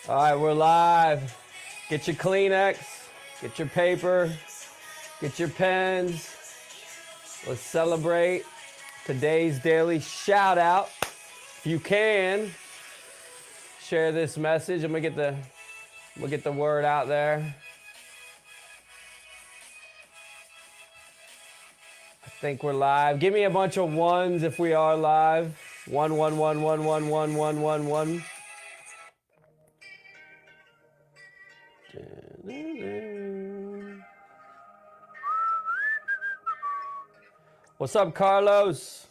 All right, we're live. Get your Kleenex, get your paper, get your pens. Let's celebrate today's daily shout out. If you can, share this message. I'm gonna get the word out there. I think we're live. Give me a bunch of ones if we are live. 1 1 1 1 1 1 1 1 1. What's up, Carlos?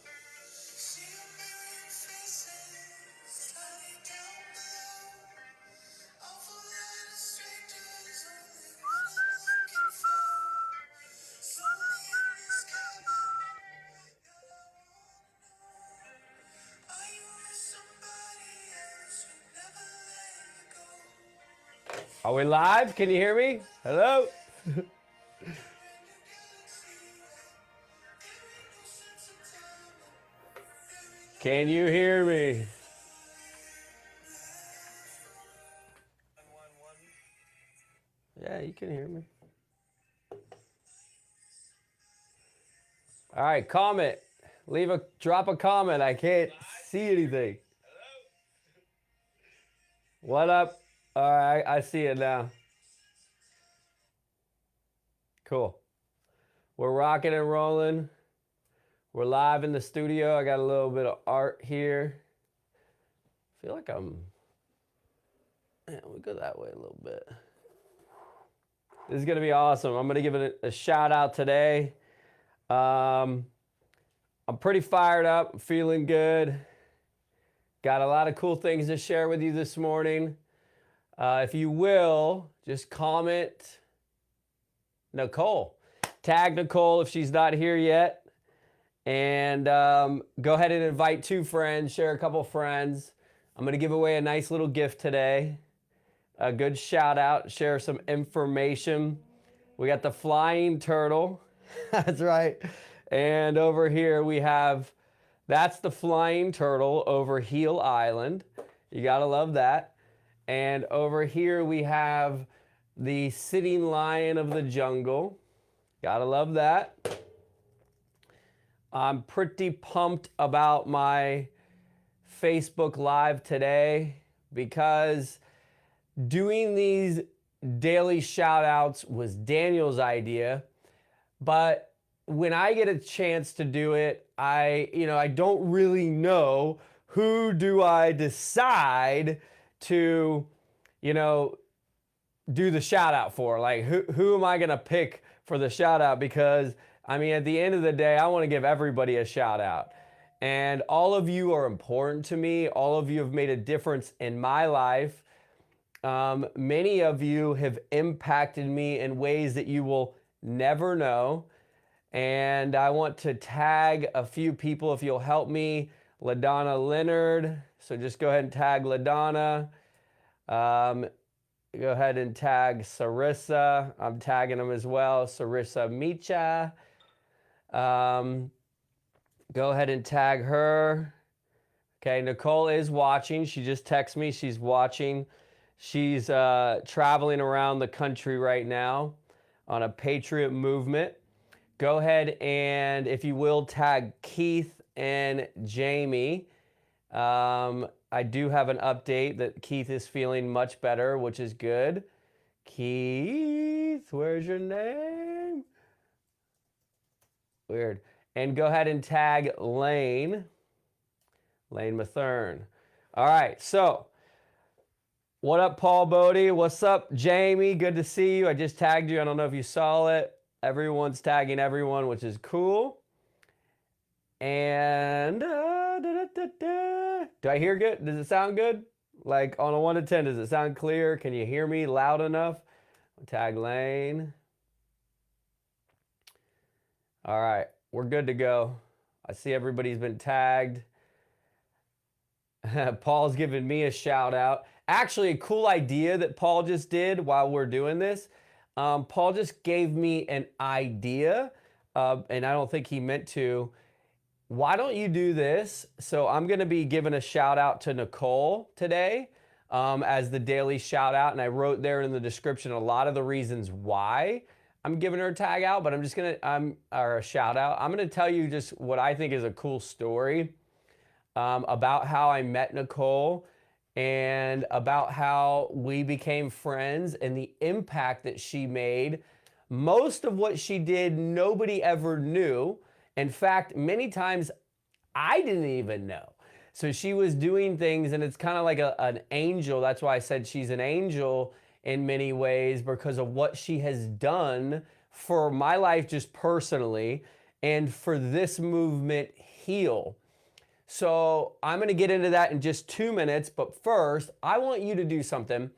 Are we live? Can you hear me? Hello? Can you hear me? Yeah, you can hear me. All right, comment. Drop a comment. I can't see anything. What up? All right, I see it now. Cool. We're rocking and rolling. We're live in the studio. I got a little bit of art here. I feel like we go that way a little bit. This is going to be awesome. I'm going to give it a shout out today. I'm pretty fired up. I'm feeling good. Got a lot of cool things to share with you this morning. If you will, just comment Knicole. Tag Knicole if she's not here yet. And go ahead and invite 2 friends, share a couple friends. I'm going to give away a nice little gift today. A good shout out, share some information. We got the flying turtle. That's right. And over here we have, that's the flying turtle over Heel Island. You got to love that. And over here we have the sitting lion of the jungle. Got to love that. I'm pretty pumped about my Facebook Live today because doing these daily shout outs was Daniel's idea. But when I get a chance to do it, I don't really know who do I decide to, do the shout out for. Like who am I going to pick for the shout out? Because at the end of the day, I want to give everybody a shout out. And all of you are important to me. All of you have made a difference in my life. Many of you have impacted me in ways that you will never know. And I want to tag a few people if you'll help me. LaDonna Leonard. So just go ahead and tag LaDonna. Go ahead and tag Sarissa. I'm tagging them as well. Sarissa Micha. Go ahead and tag her. Okay, Nicole is watching. She just texted me. She's watching. She's traveling around the country right now on a patriot movement. Go ahead and, if you will, tag Keith and Jamie. I do have an update that Keith is feeling much better, which is good. Keith, where's your name? Weird. And go ahead and tag Lane Mathern. All right, so what up, Paul Bodie? What's up, Jamie? Good to see you. I just tagged you. I don't know if you saw it. Everyone's tagging everyone, which is cool. And do I hear good? Does it sound good? Like on a 1 to 10, does it sound clear? Can you hear me loud enough? Tag Lane. All right, we're good to go. I see everybody's been tagged. Paul's giving me a shout out. Actually, a cool idea that Paul just did while we're doing this. Paul just gave me an idea, and I don't think he meant to. Why don't you do this? So I'm going to be giving a shout out to Nicole today. as the daily shout out. And I wrote there in the description a lot of the reasons why I'm giving her a tag out, but I'm just gonna, or a shout out. I'm gonna tell you just what I think is a cool story about how I met Knicole and about how we became friends and the impact that she made. Most of what she did, nobody ever knew. In fact, many times I didn't even know. So she was doing things, and it's kind of like an angel. That's why I said she's an angel in many ways, because of what she has done for my life just personally and for this movement, Heal. So I'm going to get into that in just 2 minutes. But first, I want you to do something,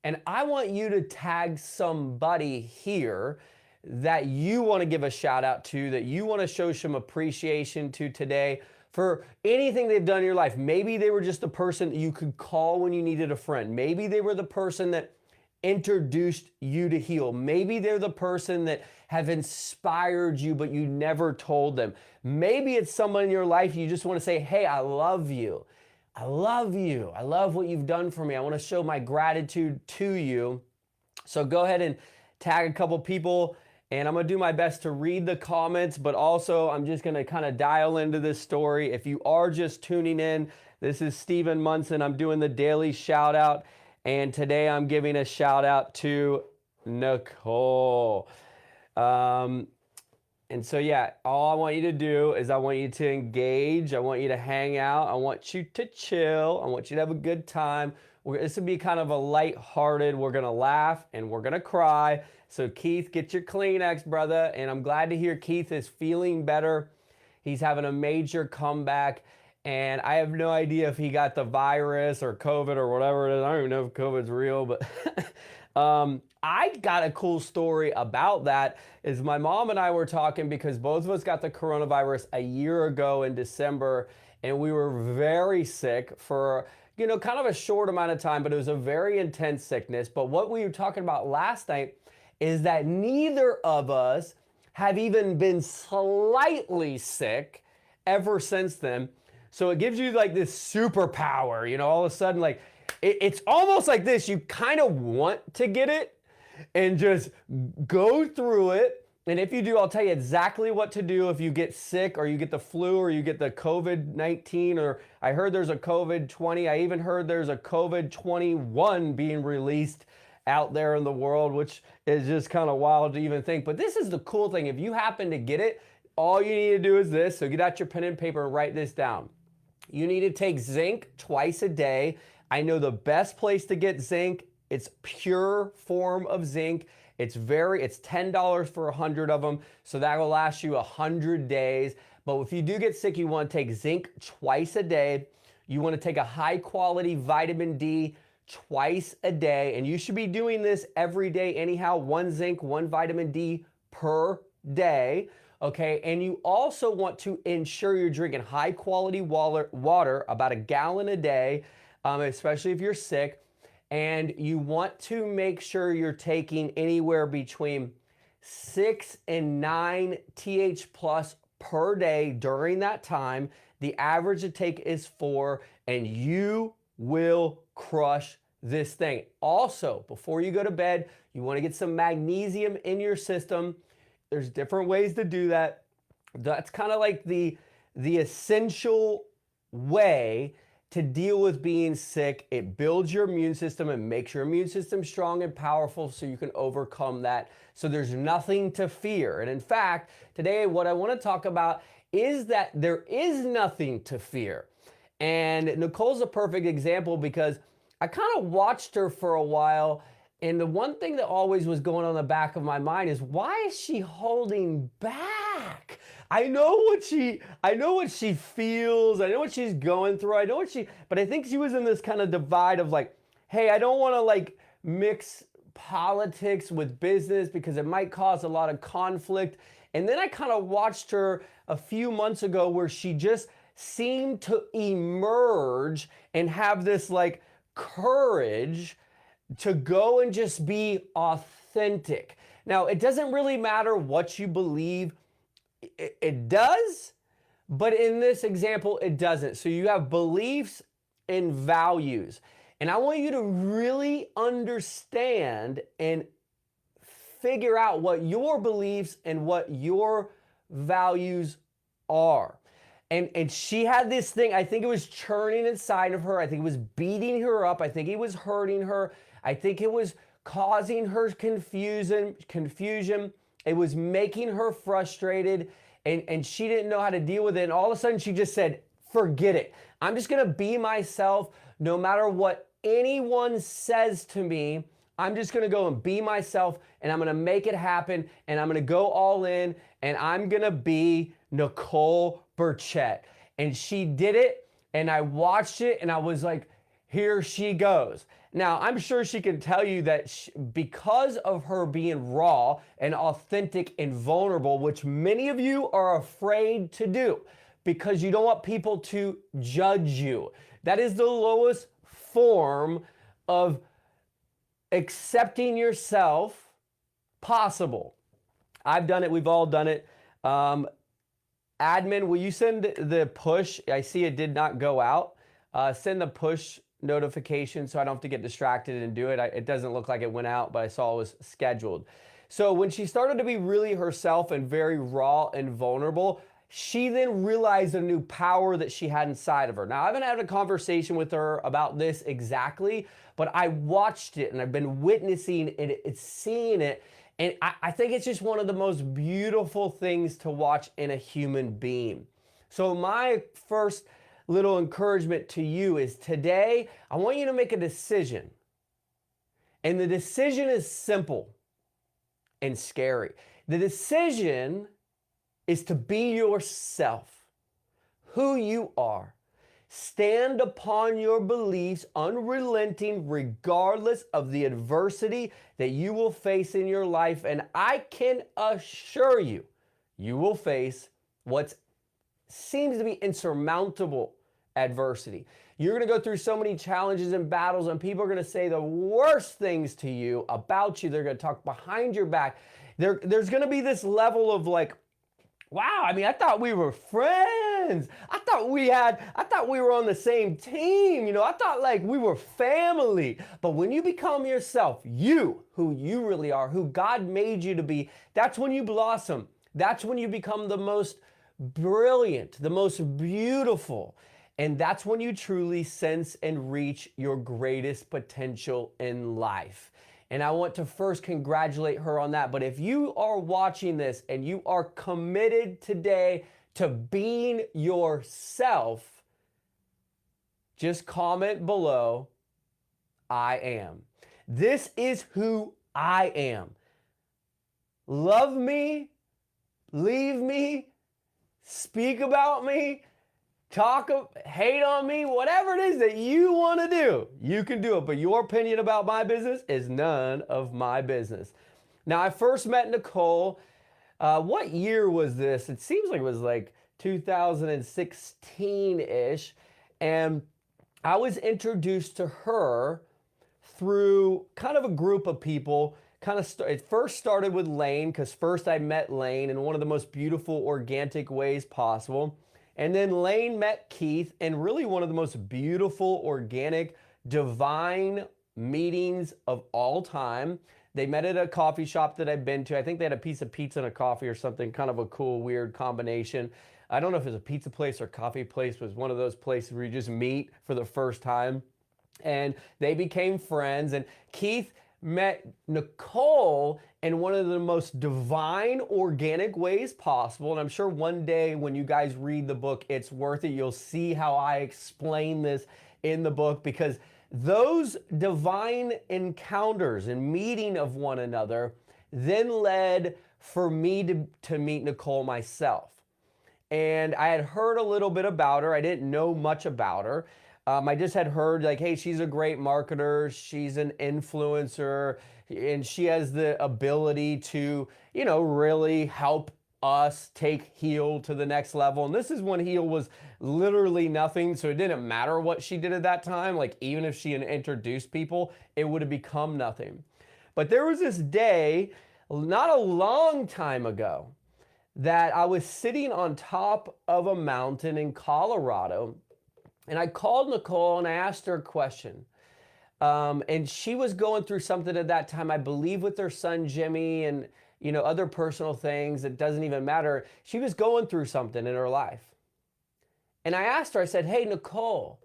and I want you to tag somebody here that you want to give a shout out to, that you want to show some appreciation to today for anything they've done in your life. Maybe they were just the person that you could call when you needed a friend. Maybe they were the person that introduced you to Heal. Maybe they're the person that have inspired you, but you never told them. Maybe it's someone in your life you just want to say, hey, I love you. I love you. I love what you've done for me. I want to show my gratitude to you. So go ahead and tag a couple people, and I'm going to do my best to read the comments, but also I'm just going to kind of dial into this story. If you are just tuning in, this is Steven Munson. I'm doing the daily shout out, and today I'm giving a shout out to Knicole. And so, yeah, all I want you to do is I want you to engage. I want you to hang out. I want you to chill. I want you to have a good time. This will be kind of a lighthearted. We're going to laugh and we're going to cry. So, Keith, get your Kleenex, brother. And I'm glad to hear Keith is feeling better. He's having a major comeback. And I have no idea if he got the virus or COVID or whatever it is. I don't even know if COVID's real, but I got a cool story about that. Is my mom and I were talking because both of us got the coronavirus a year ago in December, and we were very sick for, you know, kind of a short amount of time, but it was a very intense sickness. But what we were talking about last night is that neither of us have even been slightly sick ever since then. So it gives you like this superpower, you know, all of a sudden, like it's almost like this. You kind of want to get it and just go through it. And if you do, I'll tell you exactly what to do if you get sick or you get the flu or you get the COVID-19, or I heard there's a COVID-20. I even heard there's a COVID-21 being released out there in the world, which is just kind of wild to even think. But this is the cool thing. If you happen to get it, all you need to do is this. So get out your pen and paper and write this down. You need to take zinc twice a day. I know the best place to get zinc. It's pure form of zinc. It's $10 for 100 of them. So that will last you 100 days. But if you do get sick, you want to take zinc twice a day. You want to take a high quality vitamin D twice a day. And you should be doing this every day anyhow. 1 zinc, 1 vitamin D per day. Okay, and you also want to ensure you're drinking high quality water, about a gallon a day, especially if you're sick. And you want to make sure you're taking anywhere between 6 and 9 ThPlus per day during that time. The average to take is 4, and you will crush this thing. Also, before you go to bed, you want to get some magnesium in your system. There's different ways to do that. That's kind of like the essential way to deal with being sick. It builds your immune system and makes your immune system strong and powerful so you can overcome that. So there's nothing to fear. And in fact, today what I want to talk about is that there is nothing to fear. And Knicole's a perfect example because I kind of watched her for a while. And the one thing that always was going on in the back of my mind is, why is she holding back? I know what she feels. I know what she's going through. But I think she was in this kind of divide of like, hey, I don't want to like mix politics with business because it might cause a lot of conflict. And then I kind of watched her a few months ago where she just seemed to emerge and have this like courage to go and just be authentic. Now, it doesn't really matter what you believe. It does, but in this example, it doesn't. So you have beliefs and values. And I want you to really understand and figure out what your beliefs and what your values are. And she had this thing, I think it was churning inside of her. I think it was beating her up. I think it was hurting her. I think it was causing her confusion. It was making her frustrated, and she didn't know how to deal with it. And all of a sudden she just said, forget it. I'm just gonna be myself no matter what anyone says to me. I'm just gonna go and be myself, and I'm gonna make it happen, and I'm gonna go all in, and I'm gonna be Knicole Burchett. And she did it, and I watched it, and I was like, here she goes. Now, I'm sure she can tell you that because of her being raw and authentic and vulnerable, which many of you are afraid to do because you don't want people to judge you. That is the lowest form of accepting yourself possible. I've done it. We've all done it. Admin, will you send the push? I see it did not go out. Send the push notification so I don't have to get distracted and do it. It doesn't look like it went out, but I saw it was scheduled. So when she started to be really herself and very raw and vulnerable, she then realized a new power that she had inside of her. Now, I haven't had a conversation with her about this exactly, but I watched it and I've been witnessing it, seeing it. And I think it's just one of the most beautiful things to watch in a human being. So my first little encouragement to you is today, I want you to make a decision. And the decision is simple and scary. The decision is to be yourself, who you are. Stand upon your beliefs, unrelenting, regardless of the adversity that you will face in your life. And I can assure you, you will face what seems to be insurmountable adversity. You're going to go through so many challenges and battles, and people are going to say the worst things to you about you. They're going to talk behind your back. There's going to be this level of like, wow, I mean, I thought we were friends. I thought we were on the same team. You know, I thought like we were family. But when you become yourself, you, who you really are, who God made you to be, that's when you blossom. That's when you become the most brilliant, the most beautiful. And that's when you truly sense and reach your greatest potential in life. And I want to first congratulate her on that. But if you are watching this and you are committed today to being yourself, just comment below, I am. This is who I am. Love me, leave me, speak about me, hate on me, whatever it is that you want to do, you can do it. But your opinion about my business is none of my business. Now, I first met Knicole. What year was this? It seems like it was like 2016-ish. And I was introduced to her through kind of a group of people. It first started with Lane, because first I met Lane in one of the most beautiful, organic ways possible. And then Lane met Keith in really one of the most beautiful, organic, divine meetings of all time. They met at a coffee shop that I've been to. I think they had a piece of pizza and a coffee or something, kind of a cool, weird combination. I don't know if it was a pizza place or coffee place. It was one of those places where you just meet for the first time. And they became friends. And Keith met Knicole in one of the most divine, organic ways possible. And I'm sure one day when you guys read the book, it's worth it. You'll see how I explain this in the book, because those divine encounters and meeting of one another then led for me to meet Knicole myself. And I had heard a little bit about her. I didn't know much about her. I just had heard like, hey, she's a great marketer, she's an influencer, and she has the ability to, you know, really help us take Heal to the next level. And this is when Heal was literally nothing, so it didn't matter what she did at that time. Like, even if she had introduced people, it would have become nothing. But there was this day, not a long time ago, that I was sitting on top of a mountain in Colorado. And I called Knicole and I asked her a question. And she was going through something at that time, I believe, with her son, Jimmy, and, you know, other personal things. It doesn't even matter. She was going through something in her life. And I asked her, I said, hey, Knicole,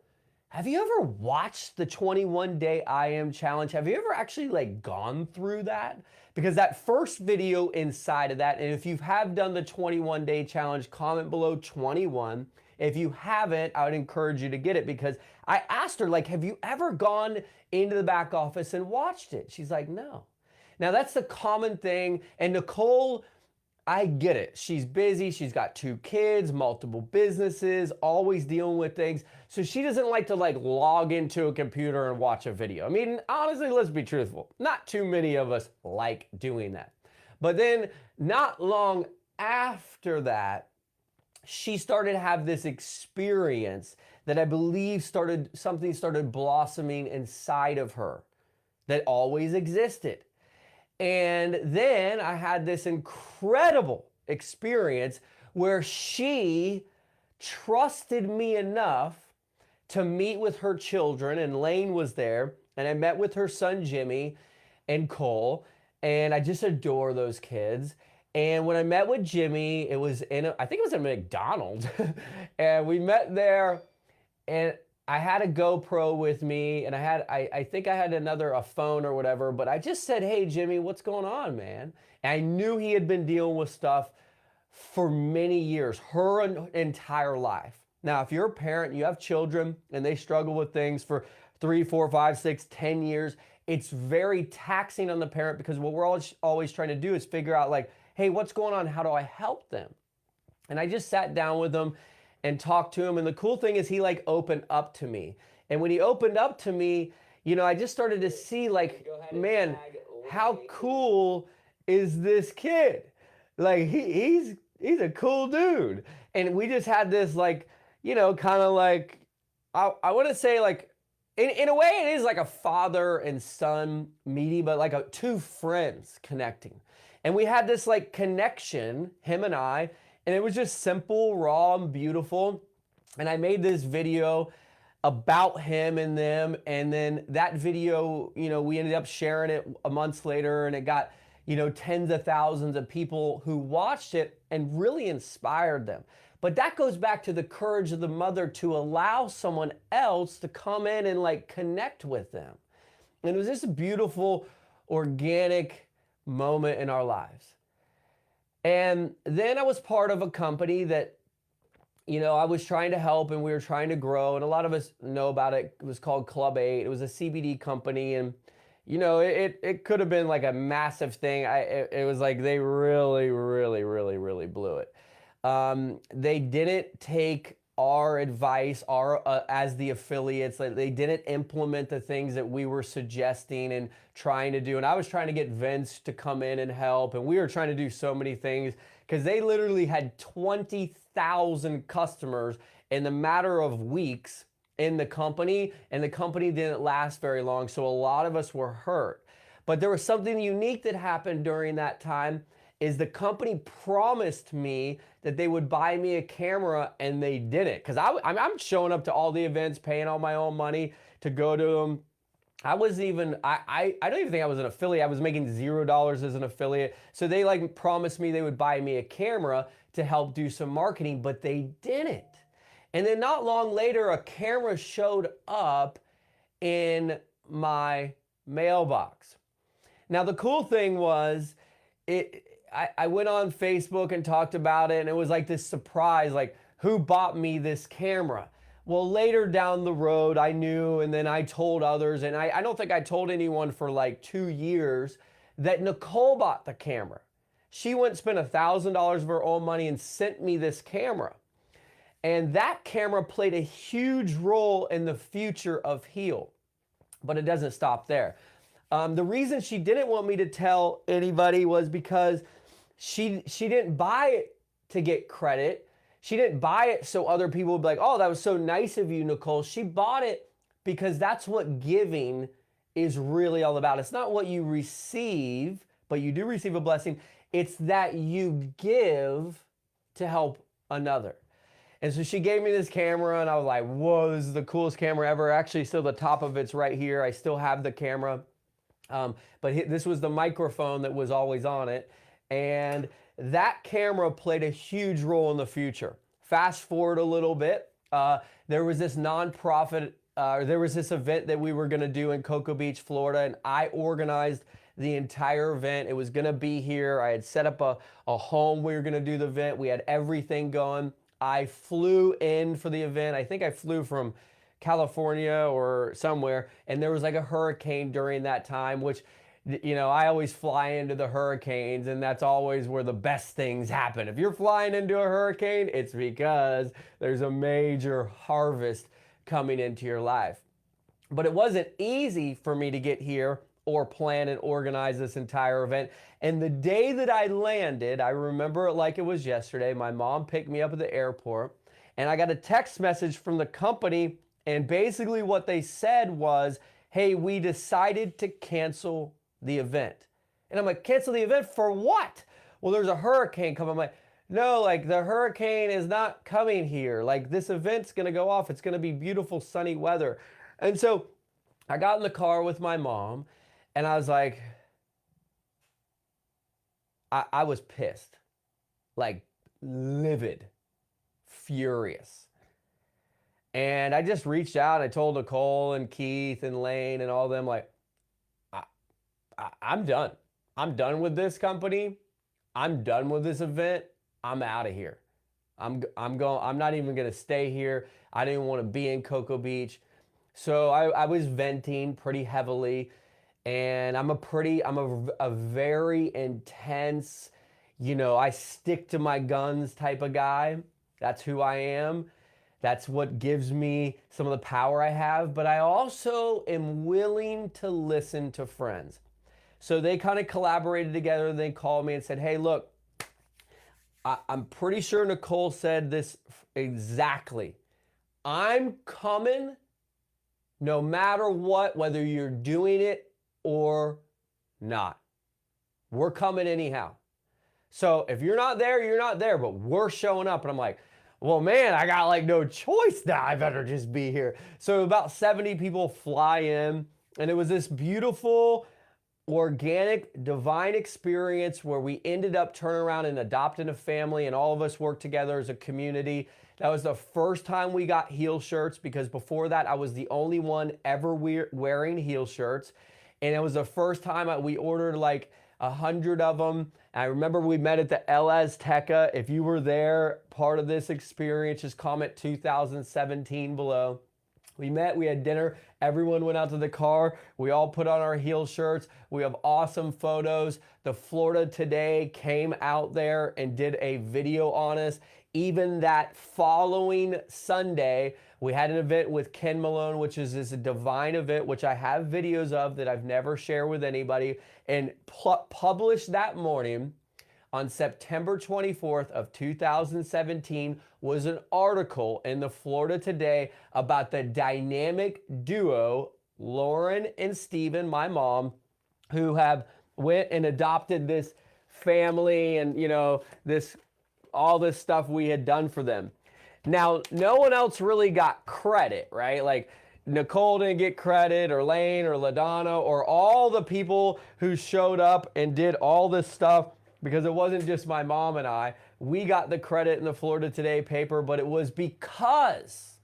have you ever watched the 21-day I Am challenge? Have you ever actually like gone through that? Because that first video inside of that, and if you have done the 21-day challenge, comment below 21. If you haven't, I would encourage you to get it, because I asked her, like, have you ever gone into the back office and watched it? She's like, no. Now that's the common thing. And Knicole, I get it. She's busy. She's got 2 kids, multiple businesses, always dealing with things. So she doesn't like to like log into a computer and watch a video. I mean, honestly, let's be truthful. Not too many of us like doing that. But then not long after that, she started to have this experience that I believe something started blossoming inside of her that always existed. And then I had this incredible experience where she trusted me enough to meet with her children, and Lane was there, and I met with her son, Jimmy, and Cole, and I just adore those kids. And when I met with Jimmy, it was I think it was at McDonald's, and we met there, and I had a GoPro with me, and I think I had a phone or whatever, but I just said, hey, Jimmy, what's going on, man? And I knew he had been dealing with stuff for many years, her entire life. Now, if you're a parent, you have children, and they struggle with things for 3, 4, 5, 6, 10 years, it's very taxing on the parent, because what we're always trying to do is figure out, like, hey, what's going on? How do I help them? And I just sat down with them and talked to him. And the cool thing is he like opened up to me. And when he opened up to me, you know, I just started to see, like, man, how cool is this kid? Like he's a cool dude. And we just had this, like, you know, kind of like, I want to say, like, in a way it is like a father and son meeting, but like 2 friends connecting. And we had this like connection, him and I, and it was just simple, raw, and beautiful. And I made this video about him and them. And then that video, you know, we ended up sharing it a month later, and it got, you know, tens of thousands of people who watched it and really inspired them. But that goes back to the courage of the mother to allow someone else to come in and like connect with them. And it was just a beautiful, organic moment in our lives. And then I was part of a company that, you know, I was trying to help, and we were trying to grow, and a lot of us know about it. It was called Club 8. It was a CBD company, and, you know, it could have been like a massive thing. It was like they really blew it. They didn't take our advice, as the affiliates. Like, they didn't implement the things that we were suggesting and trying to do. And I was trying to get Vince to come in and help, and we were trying to do so many things, because they literally had 20,000 customers in the matter of weeks in the company, and the company didn't last very long. So a lot of us were hurt. But there was something unique that happened during that time, is the company promised me that they would buy me a camera, and they didn't. Because I'm showing up to all the events, paying all my own money to go to them. I wasn't even, I don't even think I was an affiliate. I was making $0 as an affiliate. So they like promised me they would buy me a camera to help do some marketing, but they didn't. And then not long later, a camera showed up in my mailbox. Now the cool thing was, I went on Facebook and talked about it, and it was like this surprise, like, who bought me this camera? Well, later down the road, I knew, and then I told others, and I don't think I told anyone for like 2 years, that Knicole bought the camera. She went and spent $1,000 of her own money and sent me this camera. And that camera played a huge role in the future of Heal. But it doesn't stop there. The reason she didn't want me to tell anybody was because she didn't buy it to get credit. She didn't buy it so other people would be like, oh, that was so nice of you, Knicole. She bought it because that's what giving is really all about. It's not what you receive, but you do receive a blessing. It's that you give to help another. And so she gave me this camera, and I was like, whoa, this is the coolest camera ever. Actually, still the top of it's right here. I still have the camera. This was the microphone that was always on it. And that camera played a huge role in the future. Fast forward a little bit. There was this nonprofit, there was this event that we were going to do in Cocoa Beach, Florida, and I organized the entire event. It was going to be here. I had set up a home. We were going to do the event. We had everything going. I flew in for the event. I think I flew from California or somewhere, and there was like a hurricane during that time, which, you know, I always fly into the hurricanes, and that's always where the best things happen. If you're flying into a hurricane, it's because there's a major harvest coming into your life. But it wasn't easy for me to get here or plan and organize this entire event. And the day that I landed, I remember it like it was yesterday. My mom picked me up at the airport, and I got a text message from the company, and basically what they said was, hey, we decided to cancel the event. And I'm like, cancel the event for what? Well, there's a hurricane coming. I'm like, no, like the hurricane is not coming here. Like this event's gonna go off. It's gonna be beautiful sunny weather. And so I got in the car with my mom, and I was like, I was pissed, like livid, furious. And I just reached out. I told Nicole and Keith and Lane and all of them, like, I'm done. I'm done with this company. I'm done with this event. I'm out of here. I'm not even going to stay here. I didn't want to be in Cocoa Beach. So I was venting pretty heavily, and I'm a very intense, you know, I stick to my guns type of guy. That's who I am. That's what gives me some of the power I have, but I also am willing to listen to friends. So they kind of collaborated together. They called me and said, hey, look, I'm pretty sure Nicole said this exactly. I'm coming no matter what, whether you're doing it or not. We're coming anyhow. So if you're not there, you're not there, but we're showing up. And I'm like, well, man, I got like no choice now. I better just be here. So about 70 people fly in, and it was this beautiful, organic, divine experience where we ended up turning around and adopting a family, and all of us worked together as a community. That was the first time we got heel shirts, because before that, I was the only one ever wearing heel shirts. And it was the first time we ordered like 100 of them. And I remember we met at the El Azteca. If you were there, part of this experience, just comment 2017 below. We met, we had dinner, everyone went out to the car, we all put on our heel shirts, we have awesome photos. The Florida Today came out there and did a video on us. Even that following Sunday, we had an event with Ken Malone, which is this divine event, which I have videos of that I've never shared with anybody, and published that morning on September 24th of 2017 was an article in the Florida Today about the dynamic duo, Lauren and Steven, my mom, who have went and adopted this family and, you know, all this stuff we had done for them. Now, no one else really got credit, right? Like Nicole didn't get credit, or Lane, or LaDonna, or all the people who showed up and did all this stuff, because it wasn't just my mom and I. We got the credit in the Florida Today paper, but it was because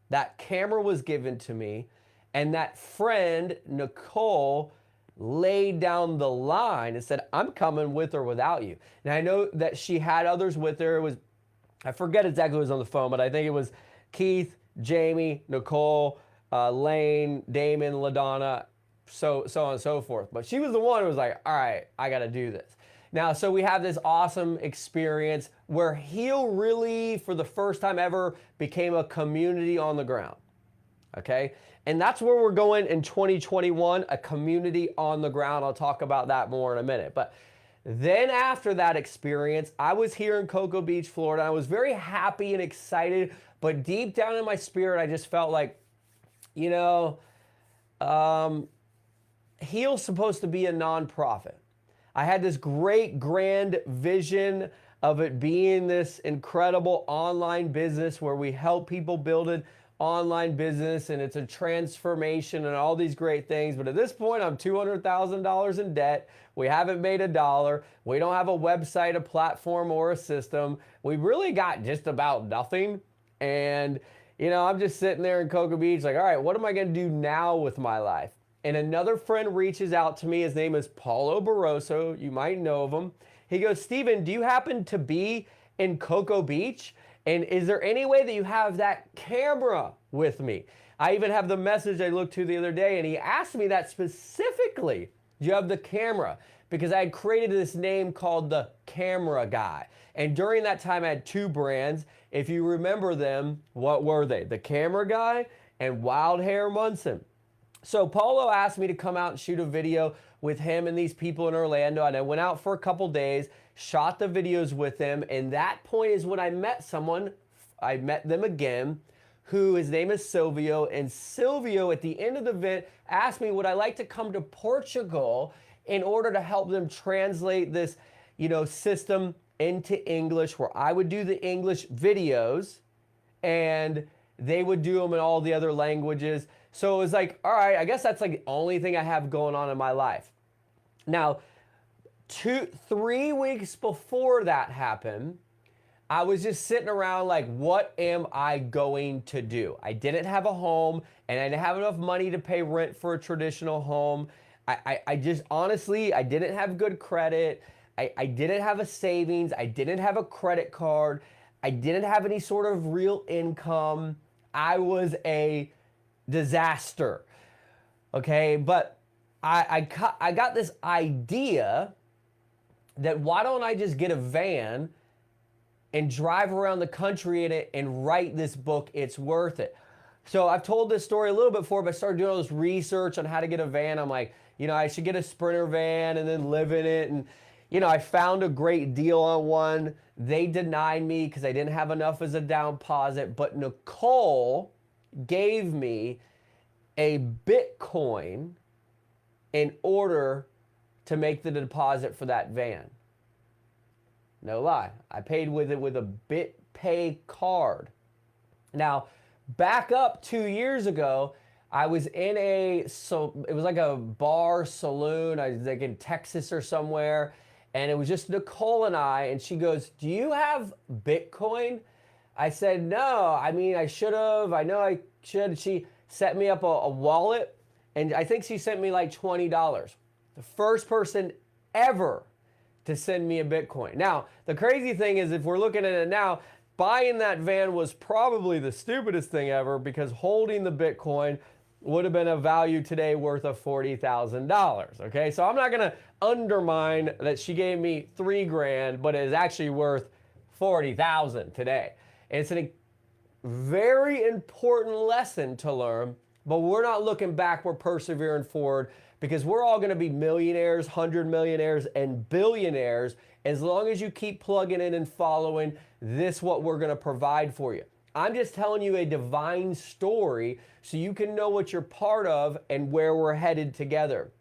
that camera was given to me, and that friend, Nicole, laid down the line and said, I'm coming with or without you. And I know that she had others with her. It was, I forget exactly who was on the phone, but I think it was Keith, Jamie, Nicole, Lane, Damon, LaDonna, so on and so forth. But she was the one who was like, all right, I got to do this. Now, so we have this awesome experience where Heel really, for the first time ever, became a community on the ground. Okay? And that's where we're going in 2021, a community on the ground. I'll talk about that more in a minute. But then after that experience, I was here in Cocoa Beach, Florida. I was very happy and excited, but deep down in my spirit, I just felt like, you know, Heel's supposed to be a nonprofit. I had this great grand vision of it being this incredible online business where we help people build an online business, and it's a transformation and all these great things. But at this point, I'm $200,000 in debt. We haven't made a dollar. We don't have a website, a platform, or a system. We've really got just about nothing. And, you know, I'm just sitting there in Cocoa Beach like, all right, what am I going to do now with my life? And another friend reaches out to me. His name is Paulo Barroso. You might know of him. He goes, Steven, do you happen to be in Cocoa Beach? And is there any way that you have that camera with me? I even have the message I looked to the other day, and he asked me that specifically. Do you have the camera? Because I had created this name called the Camera Guy. And during that time, I had two brands. If you remember them, what were they? The Camera Guy and Wild Hair Munson. So Paulo asked me to come out and shoot a video with him and these people in Orlando, and I went out for a couple days, shot the videos with them, and that point is when I met someone, I met them again, who his name is Silvio, and Silvio at the end of the event asked me would I like to come to Portugal in order to help them translate this, you know, system into English, where I would do the English videos and they would do them in all the other languages. So it was like, all right, I guess that's like the only thing I have going on in my life. Now, 3 weeks before that happened, I was just sitting around like, what am I going to do? I didn't have a home, and I didn't have enough money to pay rent for a traditional home. I just, honestly, I didn't have good credit. I didn't have a savings. I didn't have a credit card. I didn't have any sort of real income. I was a disaster, okay? But I got this idea that why don't I just get a van and drive around the country in it and write this book, It's Worth It. So I've told this story a little bit before, but I started doing all this research on how to get a van. I'm like, you know, I should get a Sprinter van and then live in it. And, you know, I found a great deal on one. They denied me because I didn't have enough as a down deposit, but Knicole gave me a Bitcoin in order to make the deposit for that van. No lie. I paid with it with a BitPay card. Now, back up 2 years ago, I was in it was like a bar saloon. I was like in Texas or somewhere. And it was just Knicole and I, and she goes, do you have Bitcoin? I said, no, I mean, I should have. I know I should. She set me up a wallet, and I think she sent me like $20. The first person ever to send me a Bitcoin. Now, the crazy thing is, if we're looking at it now, buying that van was probably the stupidest thing ever, because holding the Bitcoin would have been a value today worth of $40,000. Okay, so I'm not gonna undermine that she gave me $3,000, but it is actually worth $40,000 today. And it's a very important lesson to learn, but we're not looking back, we're persevering forward, because we're all gonna be millionaires, 100 millionaires, and billionaires as long as you keep plugging in and following this, what we're gonna provide for you. I'm just telling you a divine story so you can know what you're part of and where we're headed together.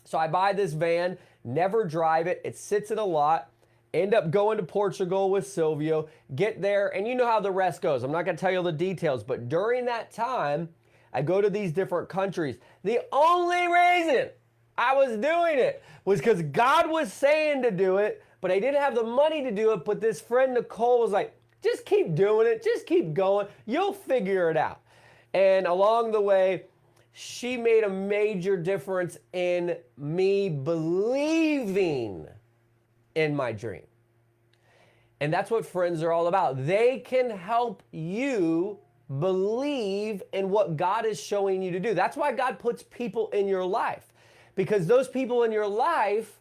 So I buy this van, never drive it, it sits in a lot, end up going to Portugal with Silvio, get there, and you know how the rest goes. I'm not gonna tell you all the details, but during that time, I go to these different countries. The only reason I was doing it was because God was saying to do it, but I didn't have the money to do it. But this friend Knicole was like, just keep doing it, just keep going, you'll figure it out. And along the way, she made a major difference in me believing in my dream. And that's what friends are all about. They can help you believe in what God is showing you to do. That's why God puts people in your life, because those people in your life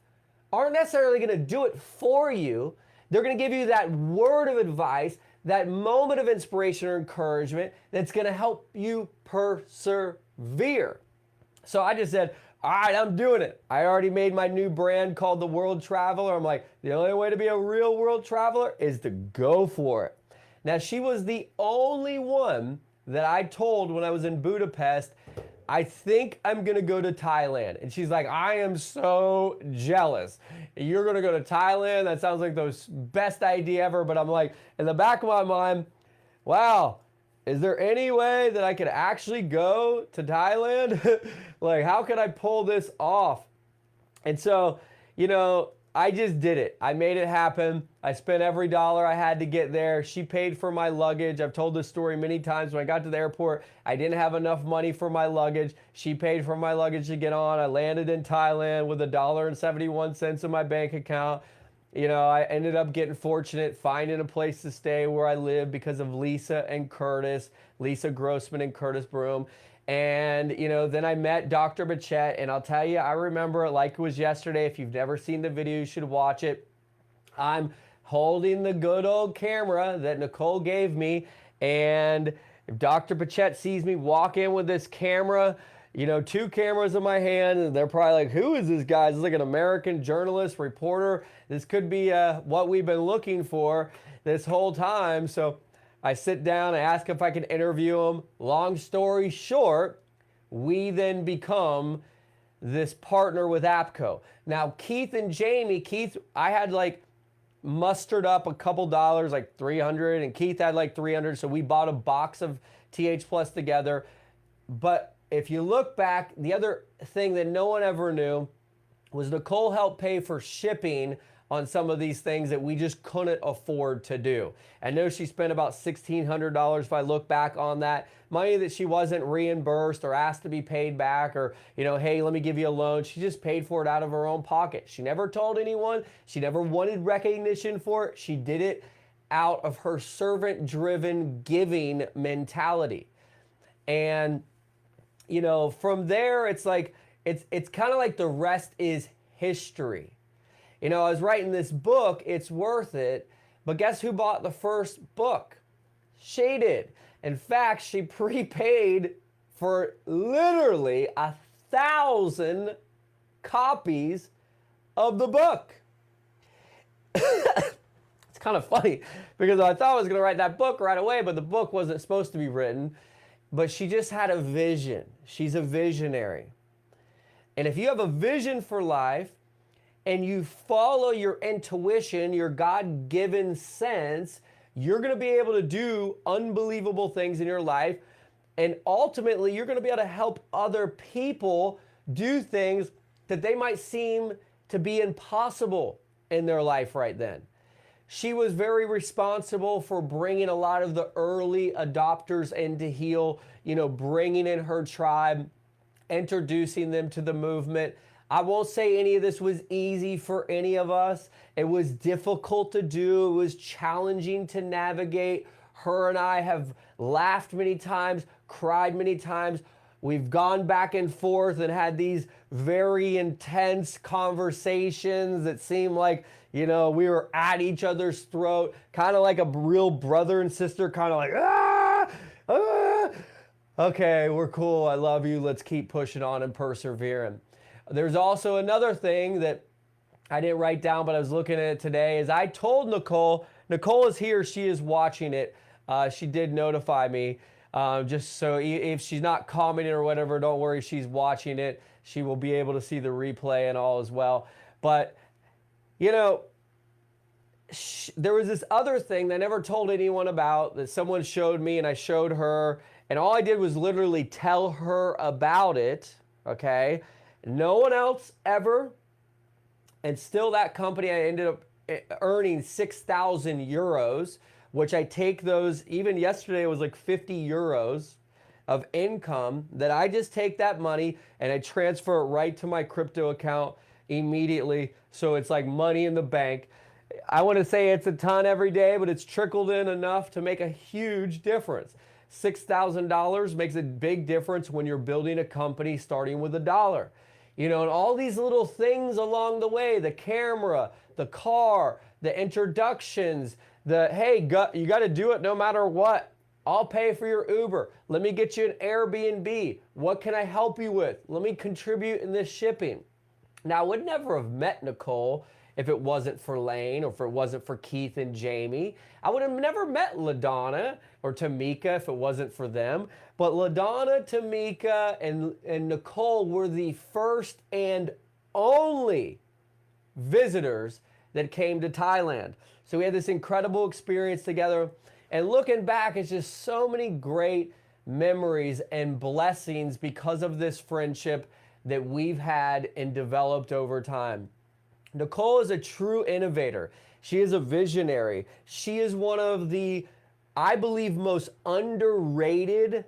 aren't necessarily going to do it for you. They're going to give you that word of advice, that moment of inspiration or encouragement that's going to help you persevere. So I just said, all right, I'm doing it. I already made my new brand called The World Traveler. I'm like, the only way to be a real world traveler is to go for it. Now, she was the only one that I told when I was in Budapest, I think I'm going to go to Thailand. And she's like, I am so jealous. You're going to go to Thailand? That sounds like the best idea ever. But I'm like, in the back of my mind, wow, is there any way that I could actually go to Thailand? Like, how could I pull this off? And so, you know, I just did it. I made it happen. I spent every dollar I had to get there. She paid for my luggage. I've told this story many times. When I got to the airport, I didn't have enough money for my luggage. She paid for my luggage to get on. I landed in Thailand with $1.71 in my bank account. You know, I ended up getting fortunate, finding a place to stay where I live because of Lisa and Curtis, Lisa Grossman and Curtis Broom. And, you know, then I met Dr. Burchett, and I'll tell you, I remember it like it was yesterday. If you've never seen the video, you should watch it. I'm holding the good old camera that Knicole gave me, and if Dr. Burchett sees me walk in with this camera, you know, 2 cameras in my hand, and they're probably like, who is this guy? This is like an American journalist, reporter. This could be what we've been looking for this whole time. So I sit down, I ask if I can interview him. Long story short, we then become this partner with APCO. Now, Keith and Jamie, I had like mustered up a couple dollars, like 300, and Keith had like 300, so we bought a box of ThPlus together. But if you look back, the other thing that no one ever knew was Knicole helped pay for shipping on some of these things that we just couldn't afford to do. I know she spent about $1,600 if I look back on that. Money that she wasn't reimbursed or asked to be paid back, or, you know, hey, let me give you a loan. She just paid for it out of her own pocket. She never told anyone. She never wanted recognition for it. She did it out of her servant-driven giving mentality. And, you know, from there, it's like, it's kind of like the rest is history. You know, I was writing this book, It's Worth It, but guess who bought the first book? She did. In fact, she prepaid for literally 1,000 copies of the book. It's kind of funny because I thought I was going to write that book right away, but the book wasn't supposed to be written. But she just had a vision. She's a visionary. And if you have a vision for life, and you follow your intuition, your God-given sense, you're going to be able to do unbelievable things in your life. And ultimately, you're going to be able to help other people do things that they might seem to be impossible in their life right then. She was very responsible for bringing a lot of the early adopters into Heal, you know, bringing in her tribe, introducing them to the movement. I won't say any of this was easy for any of us. It was difficult to do. It was challenging to navigate. Her and I have laughed many times, cried many times. We've gone back and forth and had these very intense conversations that seem like, you know, we were at each other's throat, kind of like a real brother and sister, kind of like, okay, we're cool. I love you. Let's keep pushing on and persevering. There's also another thing that I didn't write down, but I was looking at it today, is I told Knicole is here, she is watching it. She did notify me, just so if she's not commenting or whatever, don't worry, she's watching it. She will be able to see the replay and all as well. But, you know, there was this other thing that I never told anyone about that someone showed me, and I showed her, and all I did was literally tell her about it, okay? No one else ever, and still that company, I ended up earning 6,000 euros, which I take those, even yesterday it was like 50 euros of income that I just take that money and I transfer it right to my crypto account immediately. So it's like money in the bank. I want to say it's a ton every day, but it's trickled in enough to make a huge difference. $6,000 makes a big difference when you're building a company starting with $1. You know, and all these little things along the way, the camera, the car, the introductions, the, hey, you got to do it no matter what. I'll pay for your Uber. Let me get you an Airbnb. What can I help you with? Let me contribute in this shipping. Now, I would never have met Knicole if it wasn't for Lane or if it wasn't for Keith and Jamie. I would have never met LaDonna or Tamika if it wasn't for them. But LaDonna, Tamika, and Knicole were the first and only visitors that came to Thailand. So we had this incredible experience together. And looking back, it's just so many great memories and blessings because of this friendship that we've had and developed over time. Knicole is a true innovator. She is a visionary. She is one of the, I believe, most underrated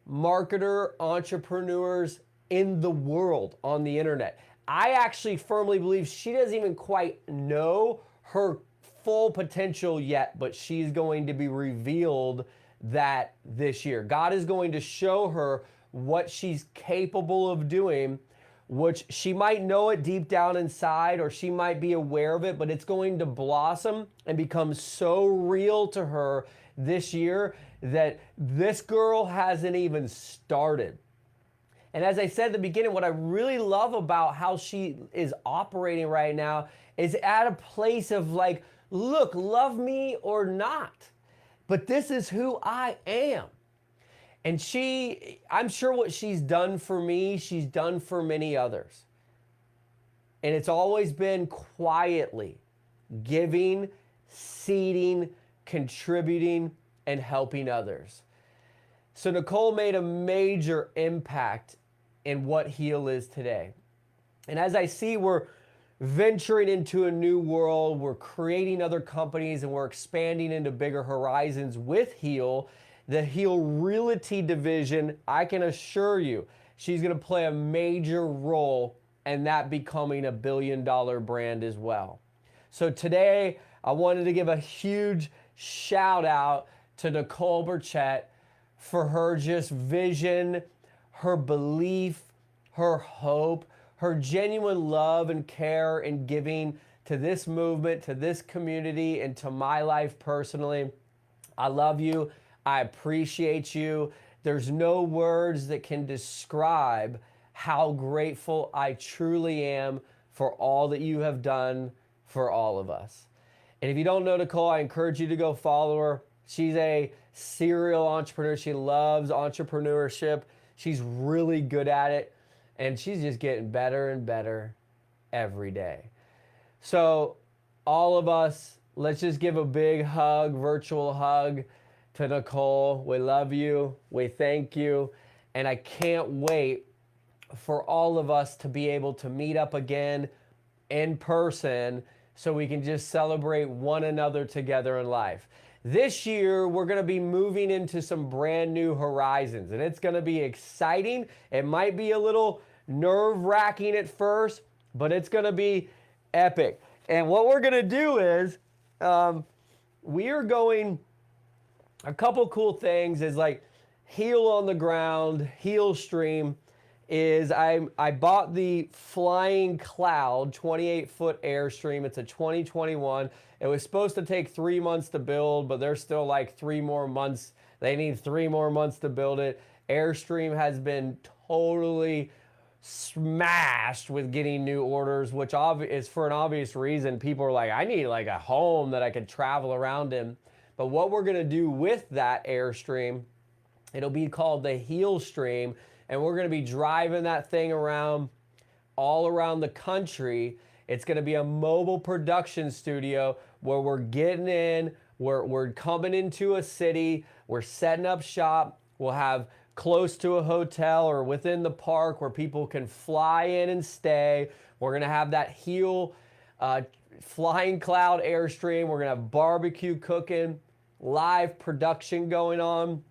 marketer entrepreneurs in the world on the internet. I actually firmly believe she doesn't even quite know her full potential yet, but she's going to be revealed that this year. God is going to show her what she's capable of doing, which she might know it deep down inside, or she might be aware of it, but it's going to blossom and become so real to her this year that this girl hasn't even started. And as I said at the beginning, what I really love about how she is operating right now is at a place of like, look, love me or not, but this is who I am. And I'm sure what she's done for me, she's done for many others. And it's always been quietly giving, seeding, contributing, and helping others. So Knicole made a major impact in what Heal is today. And as I see, we're venturing into a new world, we're creating other companies, and we're expanding into bigger horizons with Heal. The Heal Realty division, I can assure you, she's going to play a major role in that becoming a billion-dollar brand as well. So today, I wanted to give a huge shout out to Knicole Burchett for her just vision, her belief, her hope, her genuine love and care and giving to this movement, to this community, and to my life personally. I love you. I appreciate you. There's no words that can describe how grateful I truly am for all that you have done for all of us. And if you don't know Knicole, I encourage you to go follow her. She's a serial entrepreneur. She loves entrepreneurship. She's really good at it. And she's just getting better and better every day. So all of us, let's just give a big hug, virtual hug to Knicole. We love you. We thank you. And I can't wait for all of us to be able to meet up again in person so we can just celebrate one another together in life. This year, we're going to be moving into some brand new horizons, and it's going to be exciting. It might be a little nerve-wracking at first, but it's going to be epic. And what we're going to do is we are going, a couple cool things is like Heal on the Ground, Heal Stream is I bought the Flying Cloud 28-foot Airstream. It's a 2021. It was supposed to take 3 months to build, but there's still like 3 more months. They need 3 more months to build it. Airstream has been totally smashed with getting new orders, which is for an obvious reason. People are like, I need like a home that I could travel around in. But what we're going to do with that Airstream, it'll be called the Heal Stream, and we're going to be driving that thing around all around the country. It's going to be a mobile production studio where we're getting in, we're coming into a city, we're setting up shop, we'll have close to a hotel or within the park where people can fly in and stay. We're going to have that Heal Flying Cloud Airstream. We're going to have barbecue cooking, live production going on.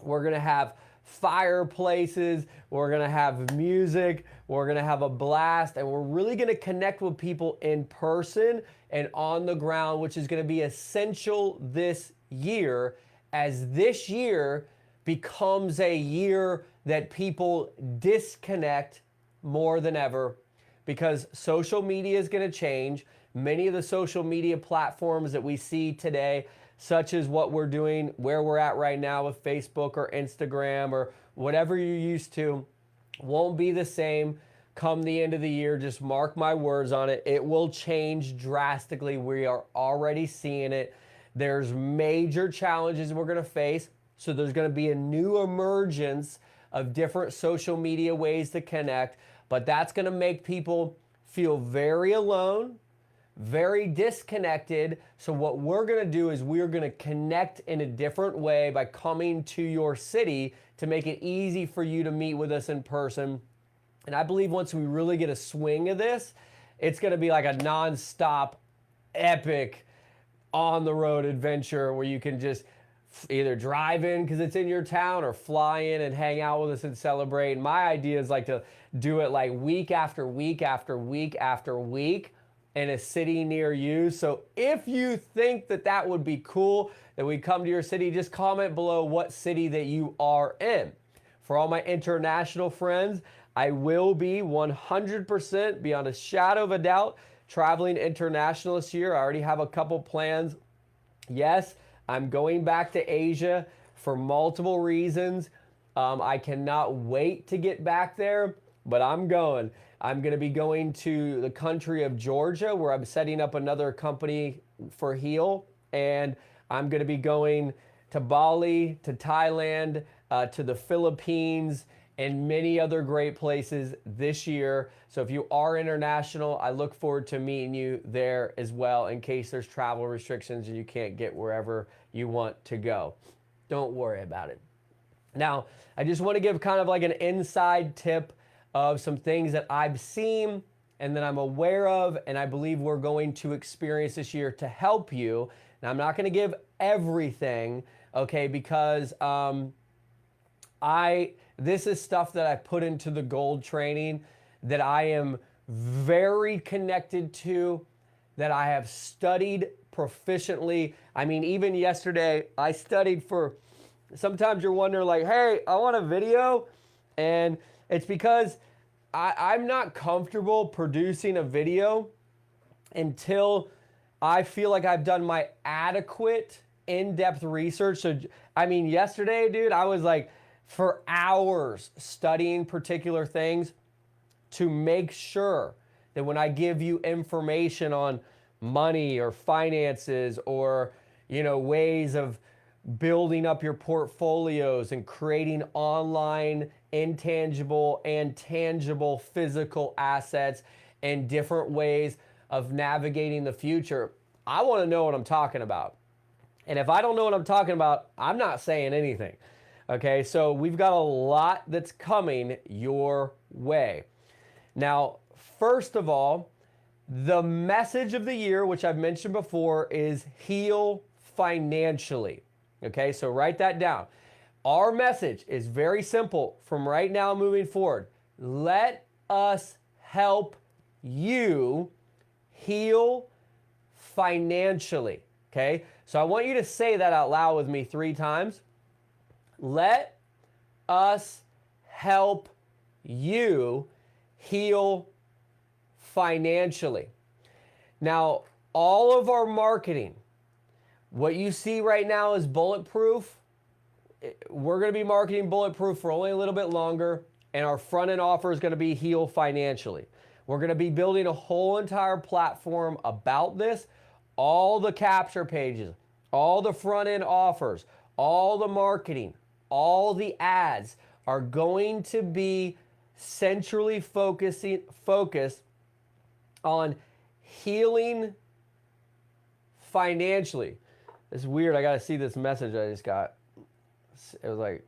We're going to have fireplaces. We're going to have music. We're going to have a blast. And we're really going to connect with people in person and on the ground, which is going to be essential this year, as this year becomes a year that people disconnect more than ever, because social media is going to change. Many of the social media platforms that we see today, such as what we're doing, where we're at right now with Facebook or Instagram or whatever you're used to, won't be the same. come the end of the year. Just mark my words on it. It will change drastically. We are already seeing it. There's major challenges we're going to face. So there's going to be a new emergence of different social media ways to connect, but that's going to make people feel very alone, very disconnected. So what we're going to do is we're going to connect in a different way by coming to your city to make it easy for you to meet with us in person. And I believe once we really get a swing of this, it's going to be like a nonstop, epic, on-the-road adventure where you can just either drive in because it's in your town or fly in and hang out with us and celebrate. And my idea is like to do it like week after week after week after week in a city near you. So if you think that that would be cool, that we come to your city, just comment below what city that you are in. For all my international friends, I will be 100%, beyond a shadow of a doubt, traveling international this year. I already have a couple plans. Yes, I'm going back to Asia for multiple reasons. I cannot wait to get back there, but I'm going. I'm going to be going to the country of Georgia, where I'm setting up another company for Heal, and I'm going to be going to Bali, to Thailand, to the Philippines, and many other great places this year. So if you are international, I look forward to meeting you there as well, in case there's travel restrictions and you can't get wherever you want to go. Don't worry about it. Now, I just want to give kind of like an inside tip of some things that I've seen and that I'm aware of, and I believe we're going to experience this year to help you. Now, I'm not going to give everything, okay, because this is stuff that I put into the gold training that I am very connected to, that I have studied proficiently. I mean, even yesterday, I studied for, sometimes you're wondering like, hey, I want a video. And it's because I'm not comfortable producing a video until I feel like I've done my adequate in-depth research. So, I mean, yesterday, dude, I was like, for hours studying particular things to make sure that when I give you information on money or finances or, you know, ways of building up your portfolios and creating online intangible and tangible physical assets and different ways of navigating the future, I want to know what I'm talking about. And if I don't know what I'm talking about, I'm not saying anything. Okay, so we've got a lot that's coming your way. Now, first of all, the message of the year, which I've mentioned before, is heal financially. Okay, so write that down. Our message is very simple from right now moving forward. Let us help you heal financially. Okay, so I want you to say that out loud with me 3 times. Let us help you heal financially. Now, all of our marketing, what you see right now is bulletproof. We're going to be marketing bulletproof for only a little bit longer, and our front end offer is going to be heal financially. We're going to be building a whole entire platform about this, all the capture pages, all the front end offers, all the marketing, all the ads are going to be centrally focused on healing financially. It's weird. I got to see this message I just got. It was like,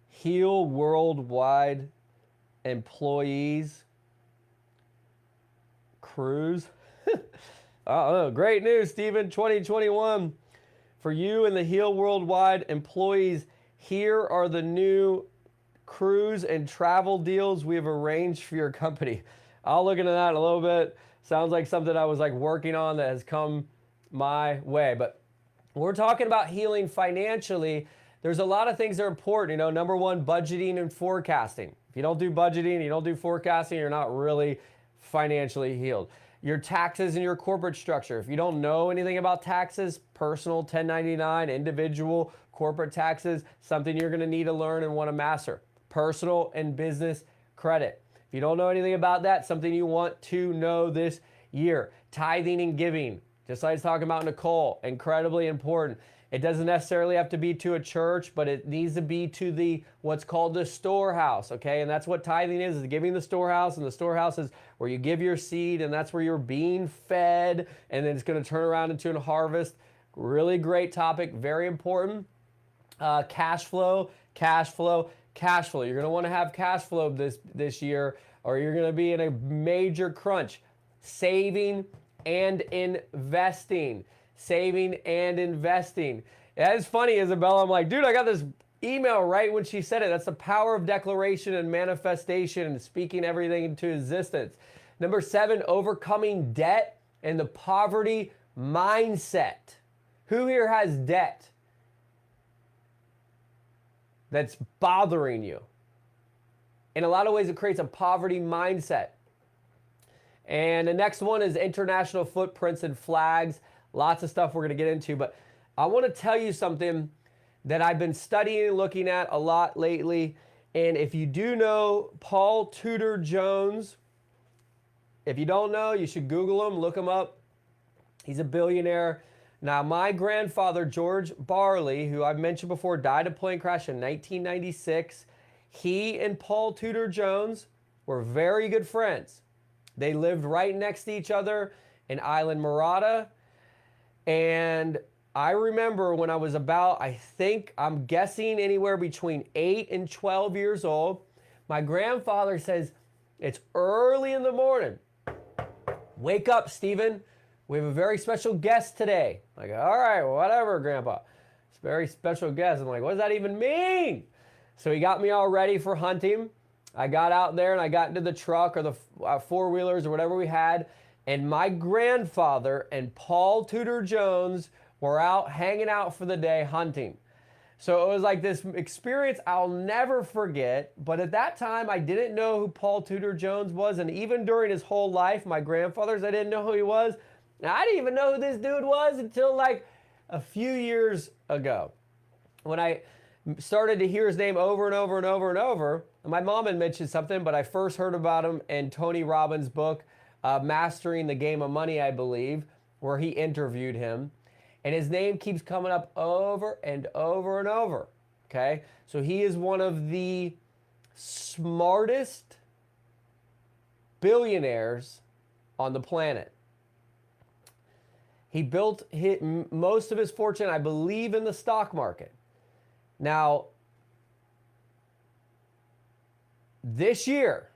heal worldwide employees cruise. Oh, great news, Stephen. 2021 for you and the Heal Worldwide employees. Here are the new cruise and travel deals we have arranged for your company. I'll look into that in a little bit. Sounds like something I was like working on that has come my way. But we're talking about healing financially. There's a lot of things that are important. You know, number one, budgeting and forecasting. If you don't do budgeting, you don't do forecasting, you're not really financially healed. your taxes and your corporate structure. If you don't know anything about taxes, personal, 1099, individual, corporate taxes, something you're going to need to learn and want to master. Personal and business credit. If you don't know anything about that, something you want to know this year. Tithing and giving, just like I was talking about Knicole, incredibly important. It doesn't necessarily have to be to a church, but it needs to be to the what's called the storehouse, okay? And that's what tithing is giving the storehouse, and the storehouse is where you give your seed, and that's where you're being fed, and then it's going to turn around into a harvest. Really great topic, very important. Cash flow, cash flow, cash flow. You're going to want to have cash flow this year, or you're going to be in a major crunch. Saving and investing. Saving and investing. That is funny, Isabella. I'm like, dude, I got this email right when she said it. That's the power of declaration and manifestation and speaking everything into existence. Number 7, overcoming debt and the poverty mindset. Who here has debt that's bothering you? In a lot of ways, it creates a poverty mindset. And the next one is international footprints and flags. Lots of stuff we're going to get into, but I want to tell you something that I've been studying and looking at a lot lately. And if you do know Paul Tudor Jones, if you don't know, you should Google him, look him up. He's a billionaire. Now, my grandfather, George Barley, who I've mentioned before, died in a plane crash in 1996. He and Paul Tudor Jones were very good friends. They lived right next to each other in Island Murata. And I remember when I was about, I'm guessing anywhere between 8 and 12 years old, my grandfather says, it's early in the morning. Wake up, Stephen. We have a very special guest today. I go, all right, well, whatever, Grandpa. It's a very special guest. I'm like, what does that even mean? So he got me all ready for hunting. I got out there and I got into the truck or the four-wheelers or whatever we had. And my grandfather and Paul Tudor Jones were out hanging out for the day hunting. So it was like this experience I'll never forget. But at that time, I didn't know who Paul Tudor Jones was. And even during his whole life, my grandfather's, I didn't know who he was. Now, I didn't even know who this dude was until like a few years ago. When I started to hear his name over and over and over and over. And my mom had mentioned something, but I first heard about him in Tony Robbins' book, Mastering the Game of Money, I believe, where he interviewed him. And his name keeps coming up over and over and over, okay? So he is one of the smartest billionaires on the planet. He built most of his fortune, I believe, in the stock market. Now, this year,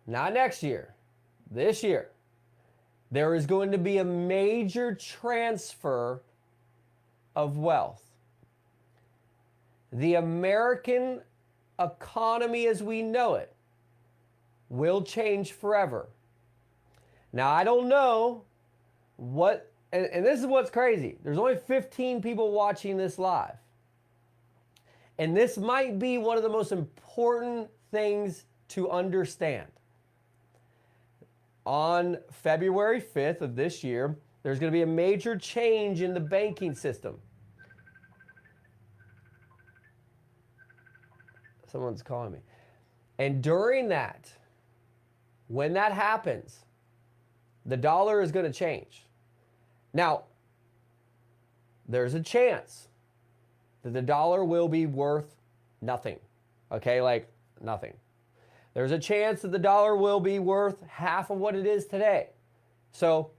not next year, this year, there is going to be a major transfer of wealth. The American economy as we know it will change forever. Now, I don't know what, and this is what's crazy. There's only 15 people watching this live. And this might be one of the most important things to understand. On February 5th of this year, there's going to be a major change in the banking system. Someone's calling me. And during that, when that happens, the dollar is going to change. Now, there's a chance that the dollar will be worth nothing. Okay, like nothing. There's a chance that the dollar will be worth half of what it is today. So,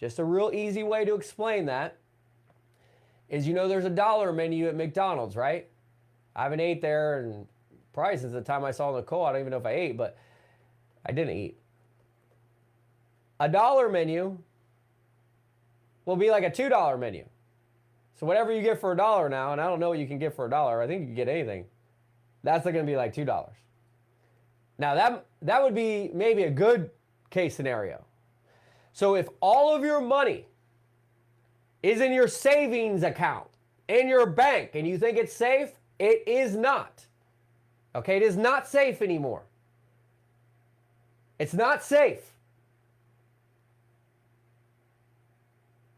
just a real easy way to explain that is, you know, there's a dollar menu at McDonald's, right? I haven't ate there and probably since the time I saw Knicole, I don't even know if I ate, but I didn't eat. A dollar menu will be like a $2 menu. So whatever you get for $1 now, and I don't know what you can get for $1, I think you can get anything, that's going to be like $2. Now that would be maybe a good case scenario. So if all of your money is in your savings account, in your bank, and you think it's safe, it is not. Okay, it is not safe anymore. It's not safe.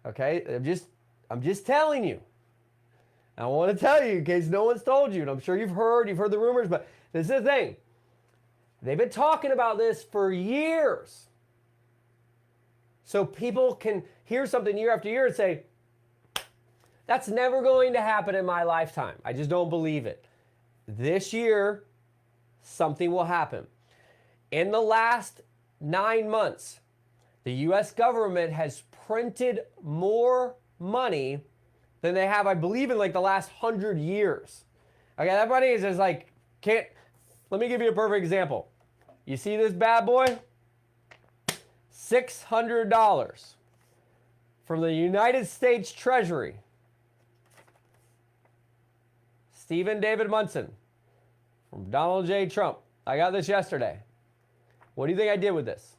Okay? I'm just telling you. I want to tell you in case no one's told you, and I'm sure you've heard the rumors, but this is the thing. They've been talking about this for years. So people can hear something year after year and say, that's never going to happen in my lifetime. I just don't believe it. This year, something will happen. In the last 9 months, the U.S. government has printed more money than they have, I believe, in like the last 100 years. Okay, that money is just like, let me give you a perfect example. You see this bad boy? $600 from the United States Treasury. Stephen David Munson from Donald J. Trump. I got this yesterday. What do you think I did with this?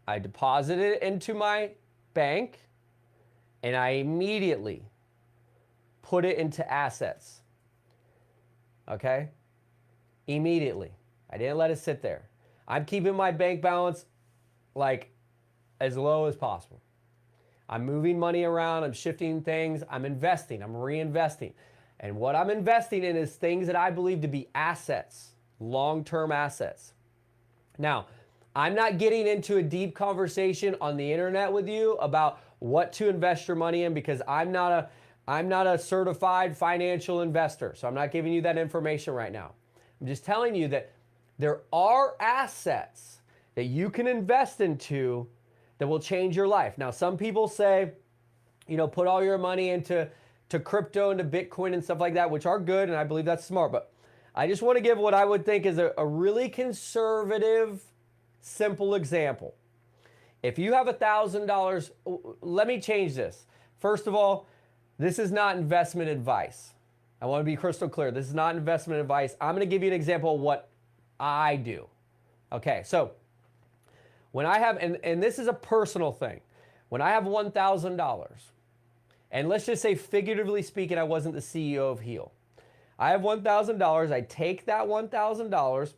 I deposited it into my bank and I immediately put it into assets. Okay? Immediately. I didn't let it sit there. I'm keeping my bank balance like as low as possible. I'm moving money around, I'm shifting things, I'm investing, I'm reinvesting. And what I'm investing in is things that I believe to be assets, long-term assets. Now, I'm not getting into a deep conversation on the internet with you about what to invest your money in because I'm not a certified financial investor. So I'm not giving you that information right now. I'm just telling you that there are assets that you can invest into that will change your life. Now, some people say, put all your money into crypto, into Bitcoin and stuff like that, which are good, and I believe that's smart. But I just want to give what I would think is a really conservative, simple example. If you have $1,000, let me change this. First of all, this is not investment advice. I want to be crystal clear. This is not investment advice. I'm going to give you an example of what I do. Okay, so when I have, and this is a personal thing, when I have $1,000, and let's just say figuratively speaking, I wasn't the CEO of Heal. I have $1,000, I take that $1,000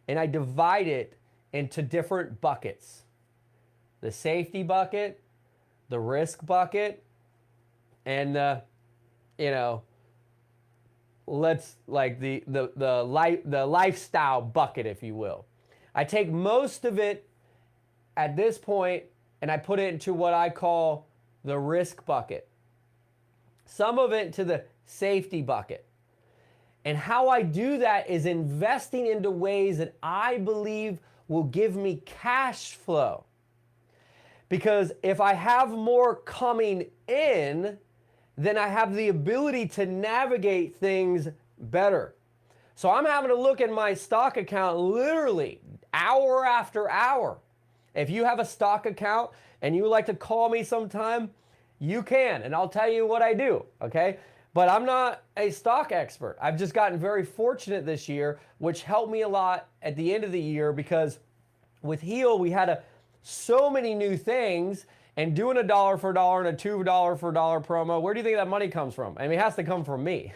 and I divide it into different buckets. The safety bucket, the risk bucket, and the lifestyle bucket, if you will. I take most of it at this point and I put it into what I call the risk bucket. Some of it to the safety bucket. And how I do that is investing into ways that I believe will give me cash flow. Because if I have more coming in, then I have the ability to navigate things better. So I'm having to look at my stock account literally hour after hour. If you have a stock account and you would like to call me sometime, you can, and I'll tell you what I do, okay? But I'm not a stock expert. I've just gotten very fortunate this year, which helped me a lot at the end of the year because with Heal, we had so many new things, and doing $1 for $1 and a $2 for $1 promo, where do you think that money comes from? I mean, it has to come from me.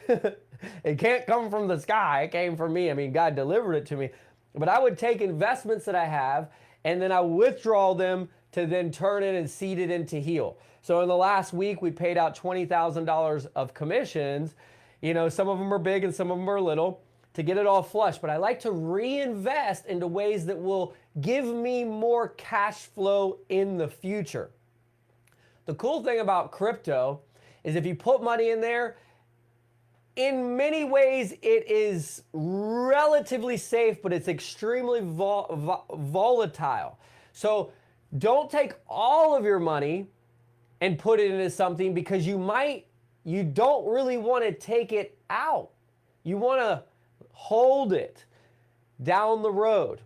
It can't come from the sky. It came from me. I mean, God delivered it to me. But I would take investments that I have, and then I withdraw them to then turn it and seed it into Heal. So in the last week, we paid out $20,000 of commissions. Some of them are big and some of them are little to get it all flush. But I like to reinvest into ways that will give me more cash flow in the future. The cool thing about crypto is if you put money in there, in many ways it is relatively safe, but it's extremely volatile. So don't take all of your money and put it into something because you don't really want to take it out. You want to hold it down the road.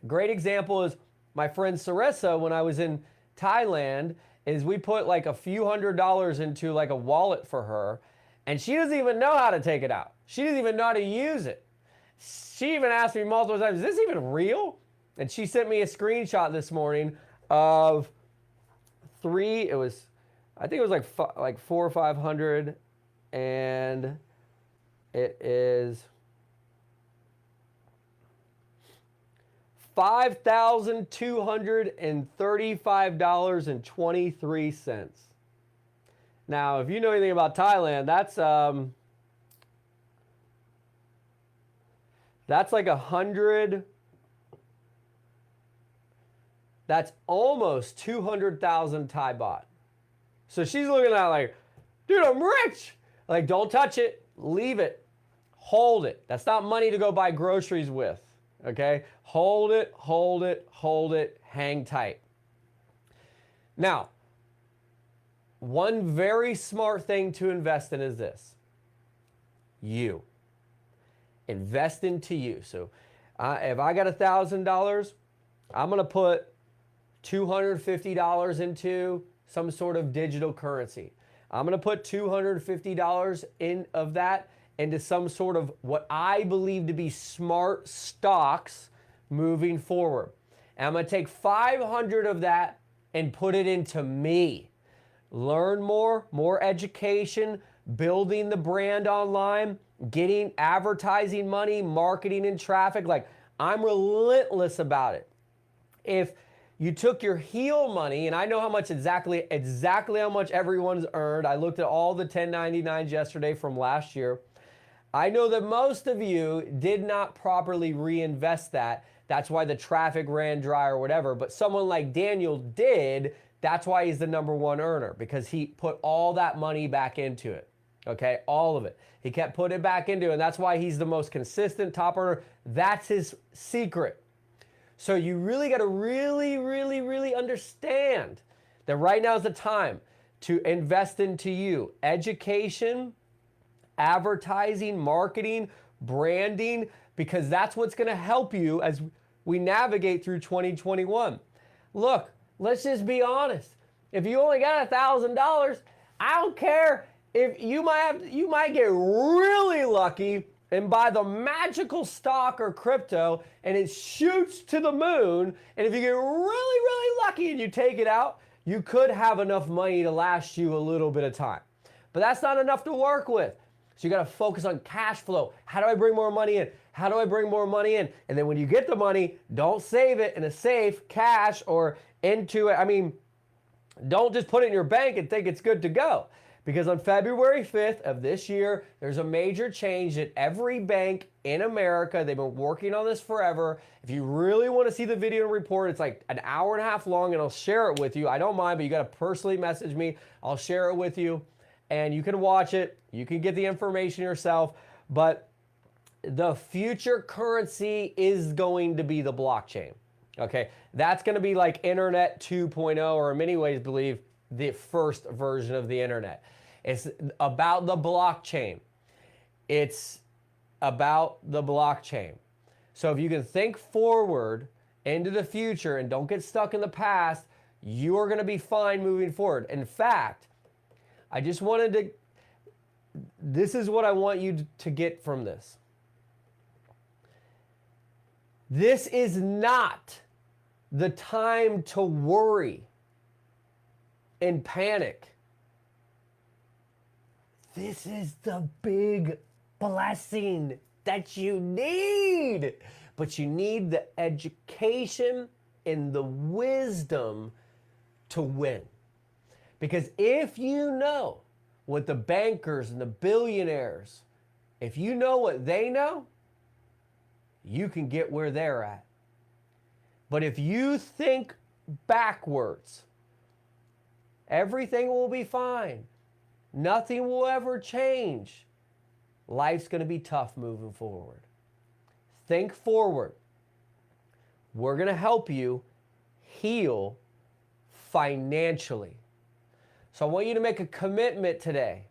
Great example is my friend Sarissa, when I was in Thailand, is we put like a few $100s into like a wallet for her, and she doesn't even know how to take it out. She doesn't even know how to use it. She even asked me multiple times, is this even real? And she sent me a screenshot this morning of I think it was like 400 or 500, and it is $5,235.23. Now, if you know anything about Thailand, that's like 100. That's almost 200,000 Thai baht. So she's looking at it like, dude, I'm rich. Like, don't touch it. Leave it. Hold it. That's not money to go buy groceries with. Okay? Hold it, hold it, hold it. Hang tight. Now, one very smart thing to invest in is this. You. Invest into you. So if I got $1,000, I'm going to put $250 into some sort of digital currency. I'm going to put $250 of that into some sort of what I believe to be smart stocks moving forward. And I'm going to take 500 of that and put it into me. Learn more education, building the brand online, getting advertising money, marketing and traffic. Like, I'm relentless about it. If you took your heel money, and I know how much exactly how much everyone's earned. I looked at all the 1099s yesterday from last year. I know that most of you did not properly reinvest that. That's why the traffic ran dry or whatever. But someone like Daniel did. That's why he's the #1 earner, because he put all that money back into it. Okay, all of it. He kept putting it back into it, and that's why he's the most consistent top earner. That's his secret. So you really got to really understand that right now is the time to invest into you. Education, advertising, marketing, branding, because that's what's going to help you as we navigate through 2021. Look, let's just be honest. If you only got $1,000, I don't care if you might get really lucky and buy the magical stock or crypto and it shoots to the moon, and if you get really lucky and you take it out, you could have enough money to last you a little bit of time. But that's not enough to work with. So you got to focus on cash flow. How do I bring more money in? How do I bring more money in? And then when you get the money, don't save it in a safe, cash, or into it. I mean, don't just put it in your bank and think it's good to go. Because on February 5th of this year, there's a major change at every bank in America. They've been working on this forever. If you really want to see the video report, it's like an hour and a half long, and I'll share it with you. I don't mind, but you got to personally message me. I'll share it with you, and you can watch it. You can get the information yourself. But the future currency is going to be the blockchain. Okay, that's going to be like Internet 2.0, or in many ways believe the first version of the internet. It's about the blockchain. It's about the blockchain. So if you can think forward into the future and don't get stuck in the past, you are going to be fine moving forward. In fact, I just wanted to, this is what I want you to get from this. This is not the time to worry and panic. This is the big blessing that you need. But you need the education and the wisdom to win. Because if you know what the bankers and the billionaires, if you know what they know, you can get where they're at. But if you think backwards, everything will be fine. Nothing will ever change. Life's going to be tough moving forward. Think forward. We're going to help you heal financially. So I want you to make a commitment today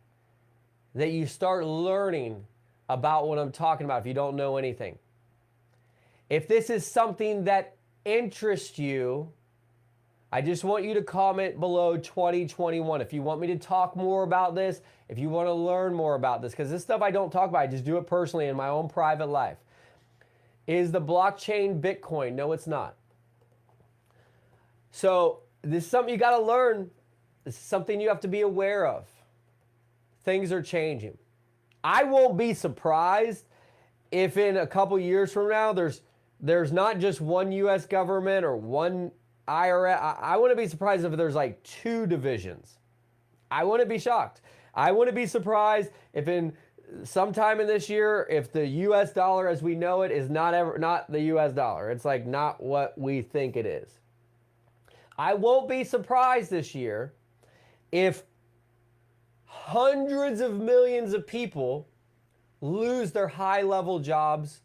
that you start learning about what I'm talking about if you don't know anything. If this is something that interests you, I just want you to comment below 2021 if you want me to talk more about this, if you want to learn more about this, because this stuff I don't talk about, I just do it personally in my own private life. Is the blockchain Bitcoin? No, it's not. So this is something you got to learn. This is something you have to be aware of. Things are changing. I won't be surprised if in a couple years from now there's there's not just one U.S. government or one IRS. I wouldn't be surprised if there's like 2 divisions. I wouldn't be shocked. I wouldn't be surprised if in sometime in this year, if the U.S. dollar as we know it is not the U.S. dollar. It's like not what we think it is. I won't be surprised this year if hundreds of millions of people lose their high-level jobs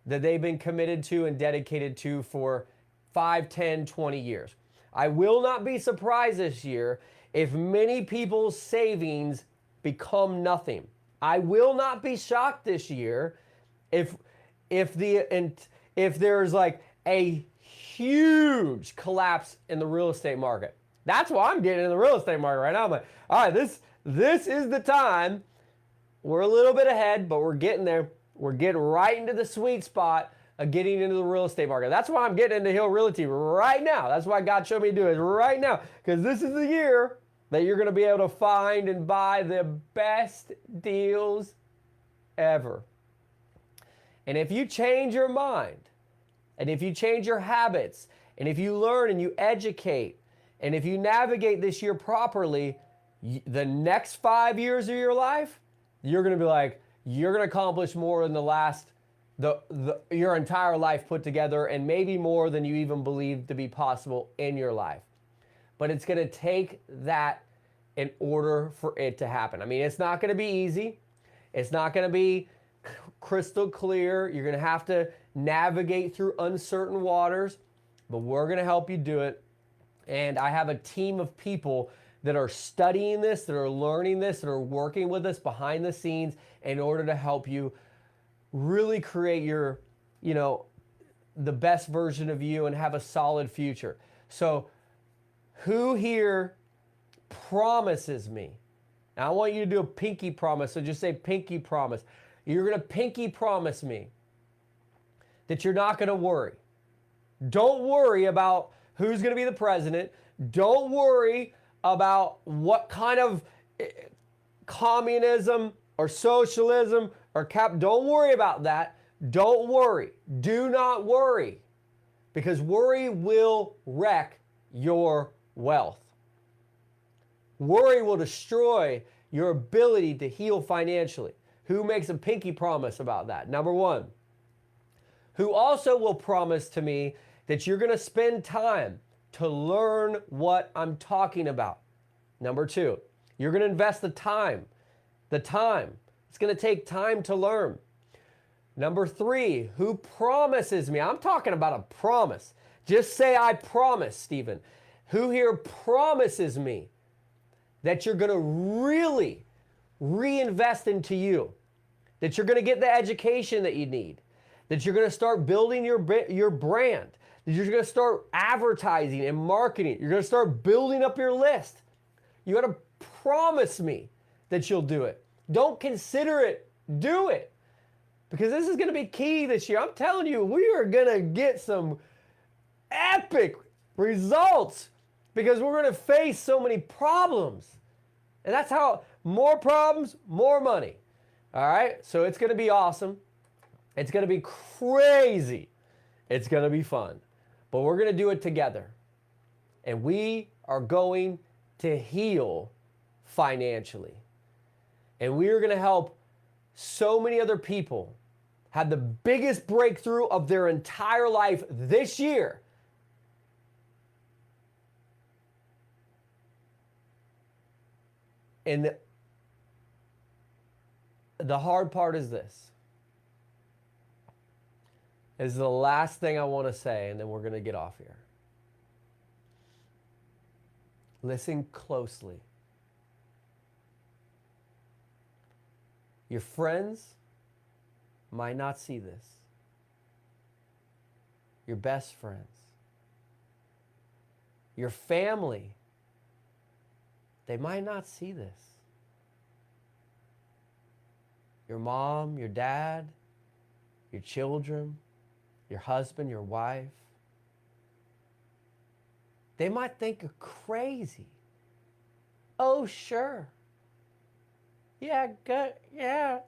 that they've been committed to and dedicated to for 5, 10, 20 years. I will not be surprised this year if many people's savings become nothing. I will not be shocked this year if there's like a huge collapse in the real estate market. That's why I'm getting in the real estate market right now. I'm like, all right, this is the time. We're a little bit ahead, but we're getting there. We're getting right into the sweet spot of getting into the real estate market. That's why I'm getting into Hill Realty right now. That's why God showed me to do it right now, because this is the year that you're going to be able to find and buy the best deals ever. And if you change your mind, and if you change your habits, and if you learn and you educate, and if you navigate this year properly, the next 5 years of your life, you're going to be like, you're going to accomplish more than your entire life put together, and maybe more than you even believed to be possible in your life. But it's going to take that in order for it to happen. I mean, it's not going to be easy. It's not going to be crystal clear. You're going to have to navigate through uncertain waters, but we're going to help you do it. And I have a team of people that are studying this, that are learning this, that are working with us behind the scenes in order to help you really create your, the best version of you and have a solid future. So who here promises me? Now I want you to do a pinky promise. So just say pinky promise. You're going to pinky promise me that you're not going to worry. Don't worry about who's going to be the president. Don't worry about what kind of communism or socialism or don't worry about that. Don't worry. Do not worry, because worry will wreck your wealth. Worry will destroy your ability to heal financially. Who makes a pinky promise about that? Number one. Who also will promise to me that you're going to spend time to learn what I'm talking about. Number two. You're going to invest the time. It's going to take time to learn. Number three. Who promises me? I'm talking about a promise. Just say, I promise, Stephen. Who here promises me that you're going to really reinvest into you, that you're going to get the education that you need, that you're going to start building your brand, that you're going to start advertising and marketing, you're going to start building up your list. You got to promise me that you'll do it. Don't consider it, do it. Because this is going to be key this year. I'm telling you, we are going to get some epic results because we're going to face so many problems. And that's how, more problems, more money. All right? So it's going to be awesome. It's going to be crazy. It's going to be fun. But we're going to do it together. And we are going to heal financially. And we are going to help so many other people have the biggest breakthrough of their entire life this year. And the hard part is this. This is the last thing I want to say, and then we're going to get off here. Listen closely. Your friends might not see this. Your best friends. Your family, they might not see this. Your mom, your dad, your children, your husband, your wife. They might think you're crazy. Oh, sure. Yeah, good. Yeah.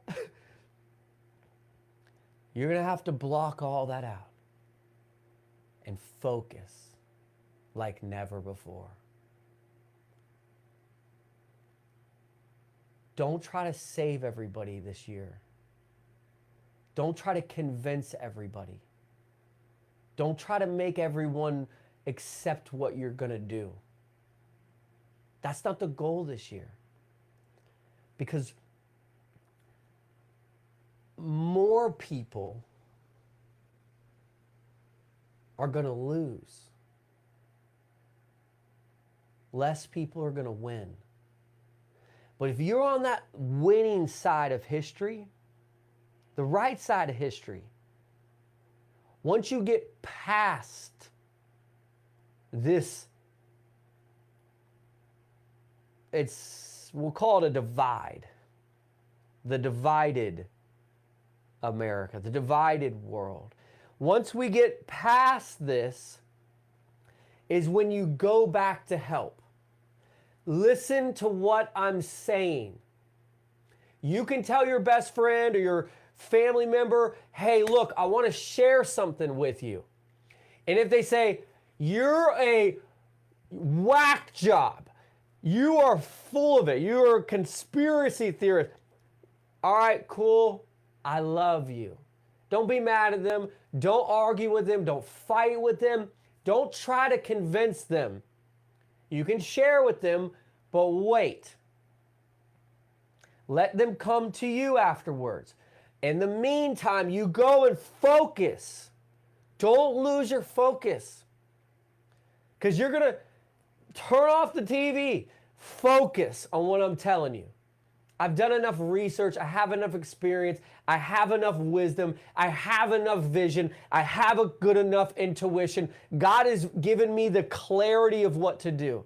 You're going to have to block all that out. and focus like never before. Don't try to save everybody this year. Don't try to convince everybody. Don't try to make everyone accept what you're going to do. That's not the goal this year. Because more people are going to lose. Less people are going to win. But if you're on that winning side of history, the right side of history, once you get past this, we'll call it a divide. The divided America, the divided world. Once we get past this is when you go back to help. Listen to what I'm saying. You can tell your best friend or your family member, hey, look, I want to share something with you. And if they say, you're a whack job, you are full of it, you're a conspiracy theorist, all right, cool, I love you. Don't be mad at them. Don't argue with them. Don't fight with them. Don't try to convince them. You can share with them, but wait. Let them come to you afterwards. In the meantime, you go and focus. Don't lose your focus. Because you're going to turn off the TV. Focus on what I'm telling you. I've done enough research. I have enough experience. I have enough wisdom. I have enough vision. I have a good enough intuition. God has given me the clarity of what to do.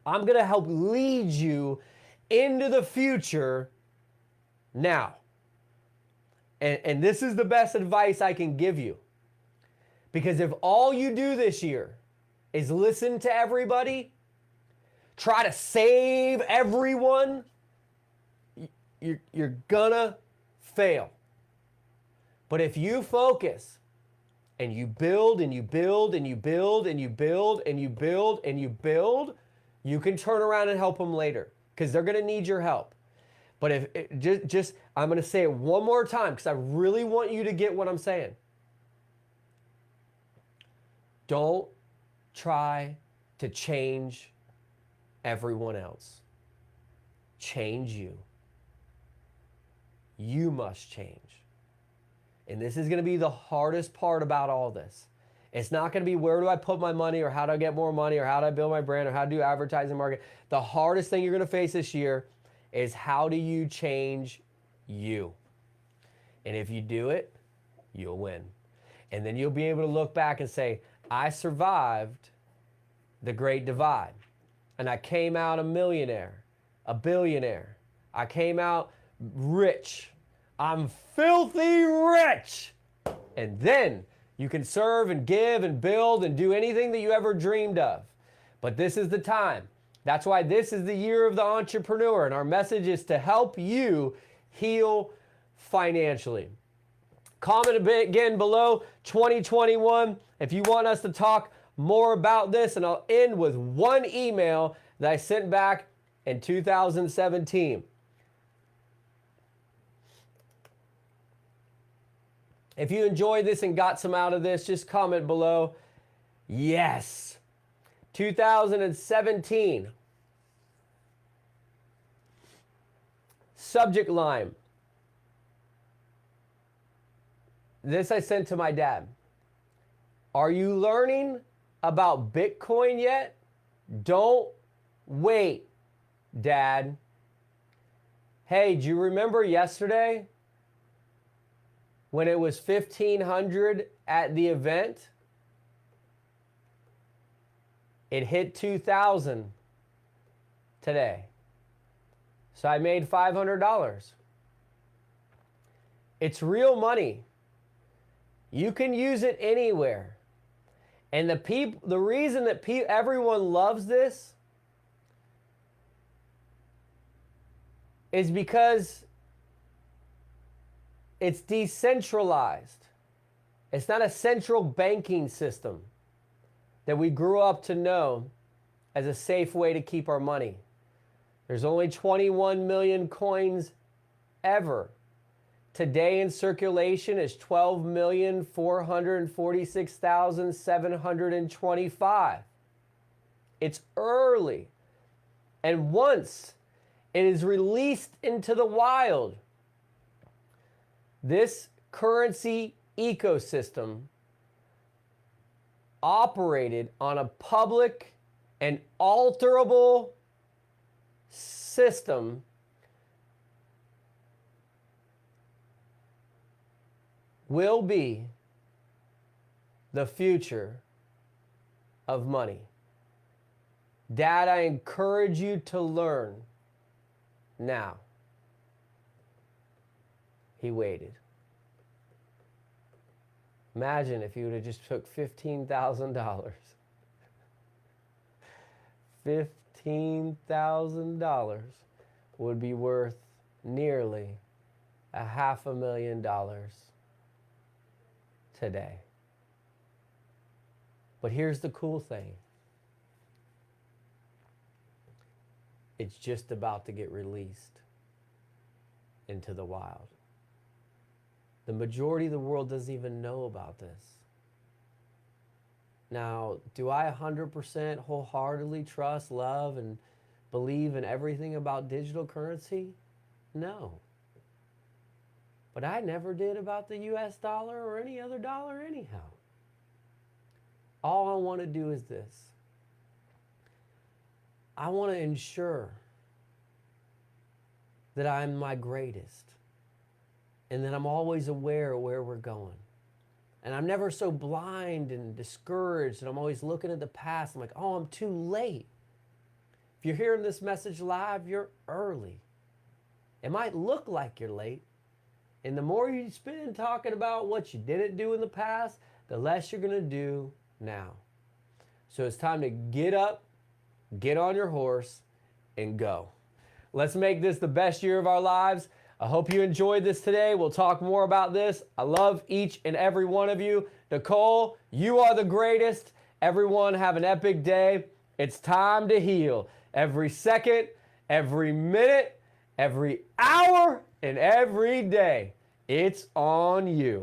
I'm going to help lead you into the future now. And this is the best advice I can give you. Because if all you do this year is listen to everybody, try to save everyone, you're gonna fail. But if you focus and you build and you build and you build and you build and you build and you build, you can turn around and help them later because they're gonna need your help. But if I'm gonna say it one more time because I really want you to get what I'm saying. Don't try to change everyone else. Change you. You must change. And this is going to be the hardest part about all this. It's not going to be where do I put my money or how do I get more money or how do I build my brand or how to do advertising market. The hardest thing you're going to face this year is how do you change you. And if you do it, you'll win. And then you'll be able to look back and say, I survived the Great Divide. And I came out a millionaire, a billionaire. I came out rich. I'm filthy rich. And then you can serve and give and build and do anything that you ever dreamed of. But this is the time. That's why this is the year of the entrepreneur. And our message is to help you heal financially. Comment a bit again below 2021 if you want us to talk more about this. And I'll end with one email that I sent back in 2017. If you enjoyed this and got some out of this, just comment below. Yes. 2017. Subject line. This I sent to my dad. Are you learning about Bitcoin yet? Don't wait, Dad. Hey, do you remember yesterday when it was 1,500 at the event? It hit 2,000 today. So I made $500. It's real money. You can use it anywhere. And the reason that everyone loves this is because it's decentralized. It's not a central banking system that we grew up to know as a safe way to keep our money. There's only 21 million coins ever. Today in circulation is 12,446,725. It's early. And once it is released into the wild, this currency ecosystem operated on a public and alterable system will be the future of money. Dad, I encourage you to learn now. He waited. Imagine if you would have just took $15,000. $15,000 would be worth nearly $500,000 today. But here's the cool thing. It's just about to get released into the wild. The majority of the world doesn't even know about this. Now, do I 100% wholeheartedly trust, love, and believe in everything about digital currency? No. But I never did about the US dollar or any other dollar anyhow. All I want to do is this. I want to ensure that I'm my greatest and that I'm always aware of where we're going. And I'm never so blind and discouraged and I'm always looking at the past. I'm like, oh, I'm too late. If you're hearing this message live, you're early. It might look like you're late. And the more you spend talking about what you didn't do in the past, the less you're going to do now. So it's time to get up, get on your horse, and go. Let's make this the best year of our lives. I hope you enjoyed this today. We'll talk more about this. I love each and every one of you. Knicole, you are the greatest. Everyone have an epic day. It's time to heal. Every second, every minute, every hour, and every day. It's on you.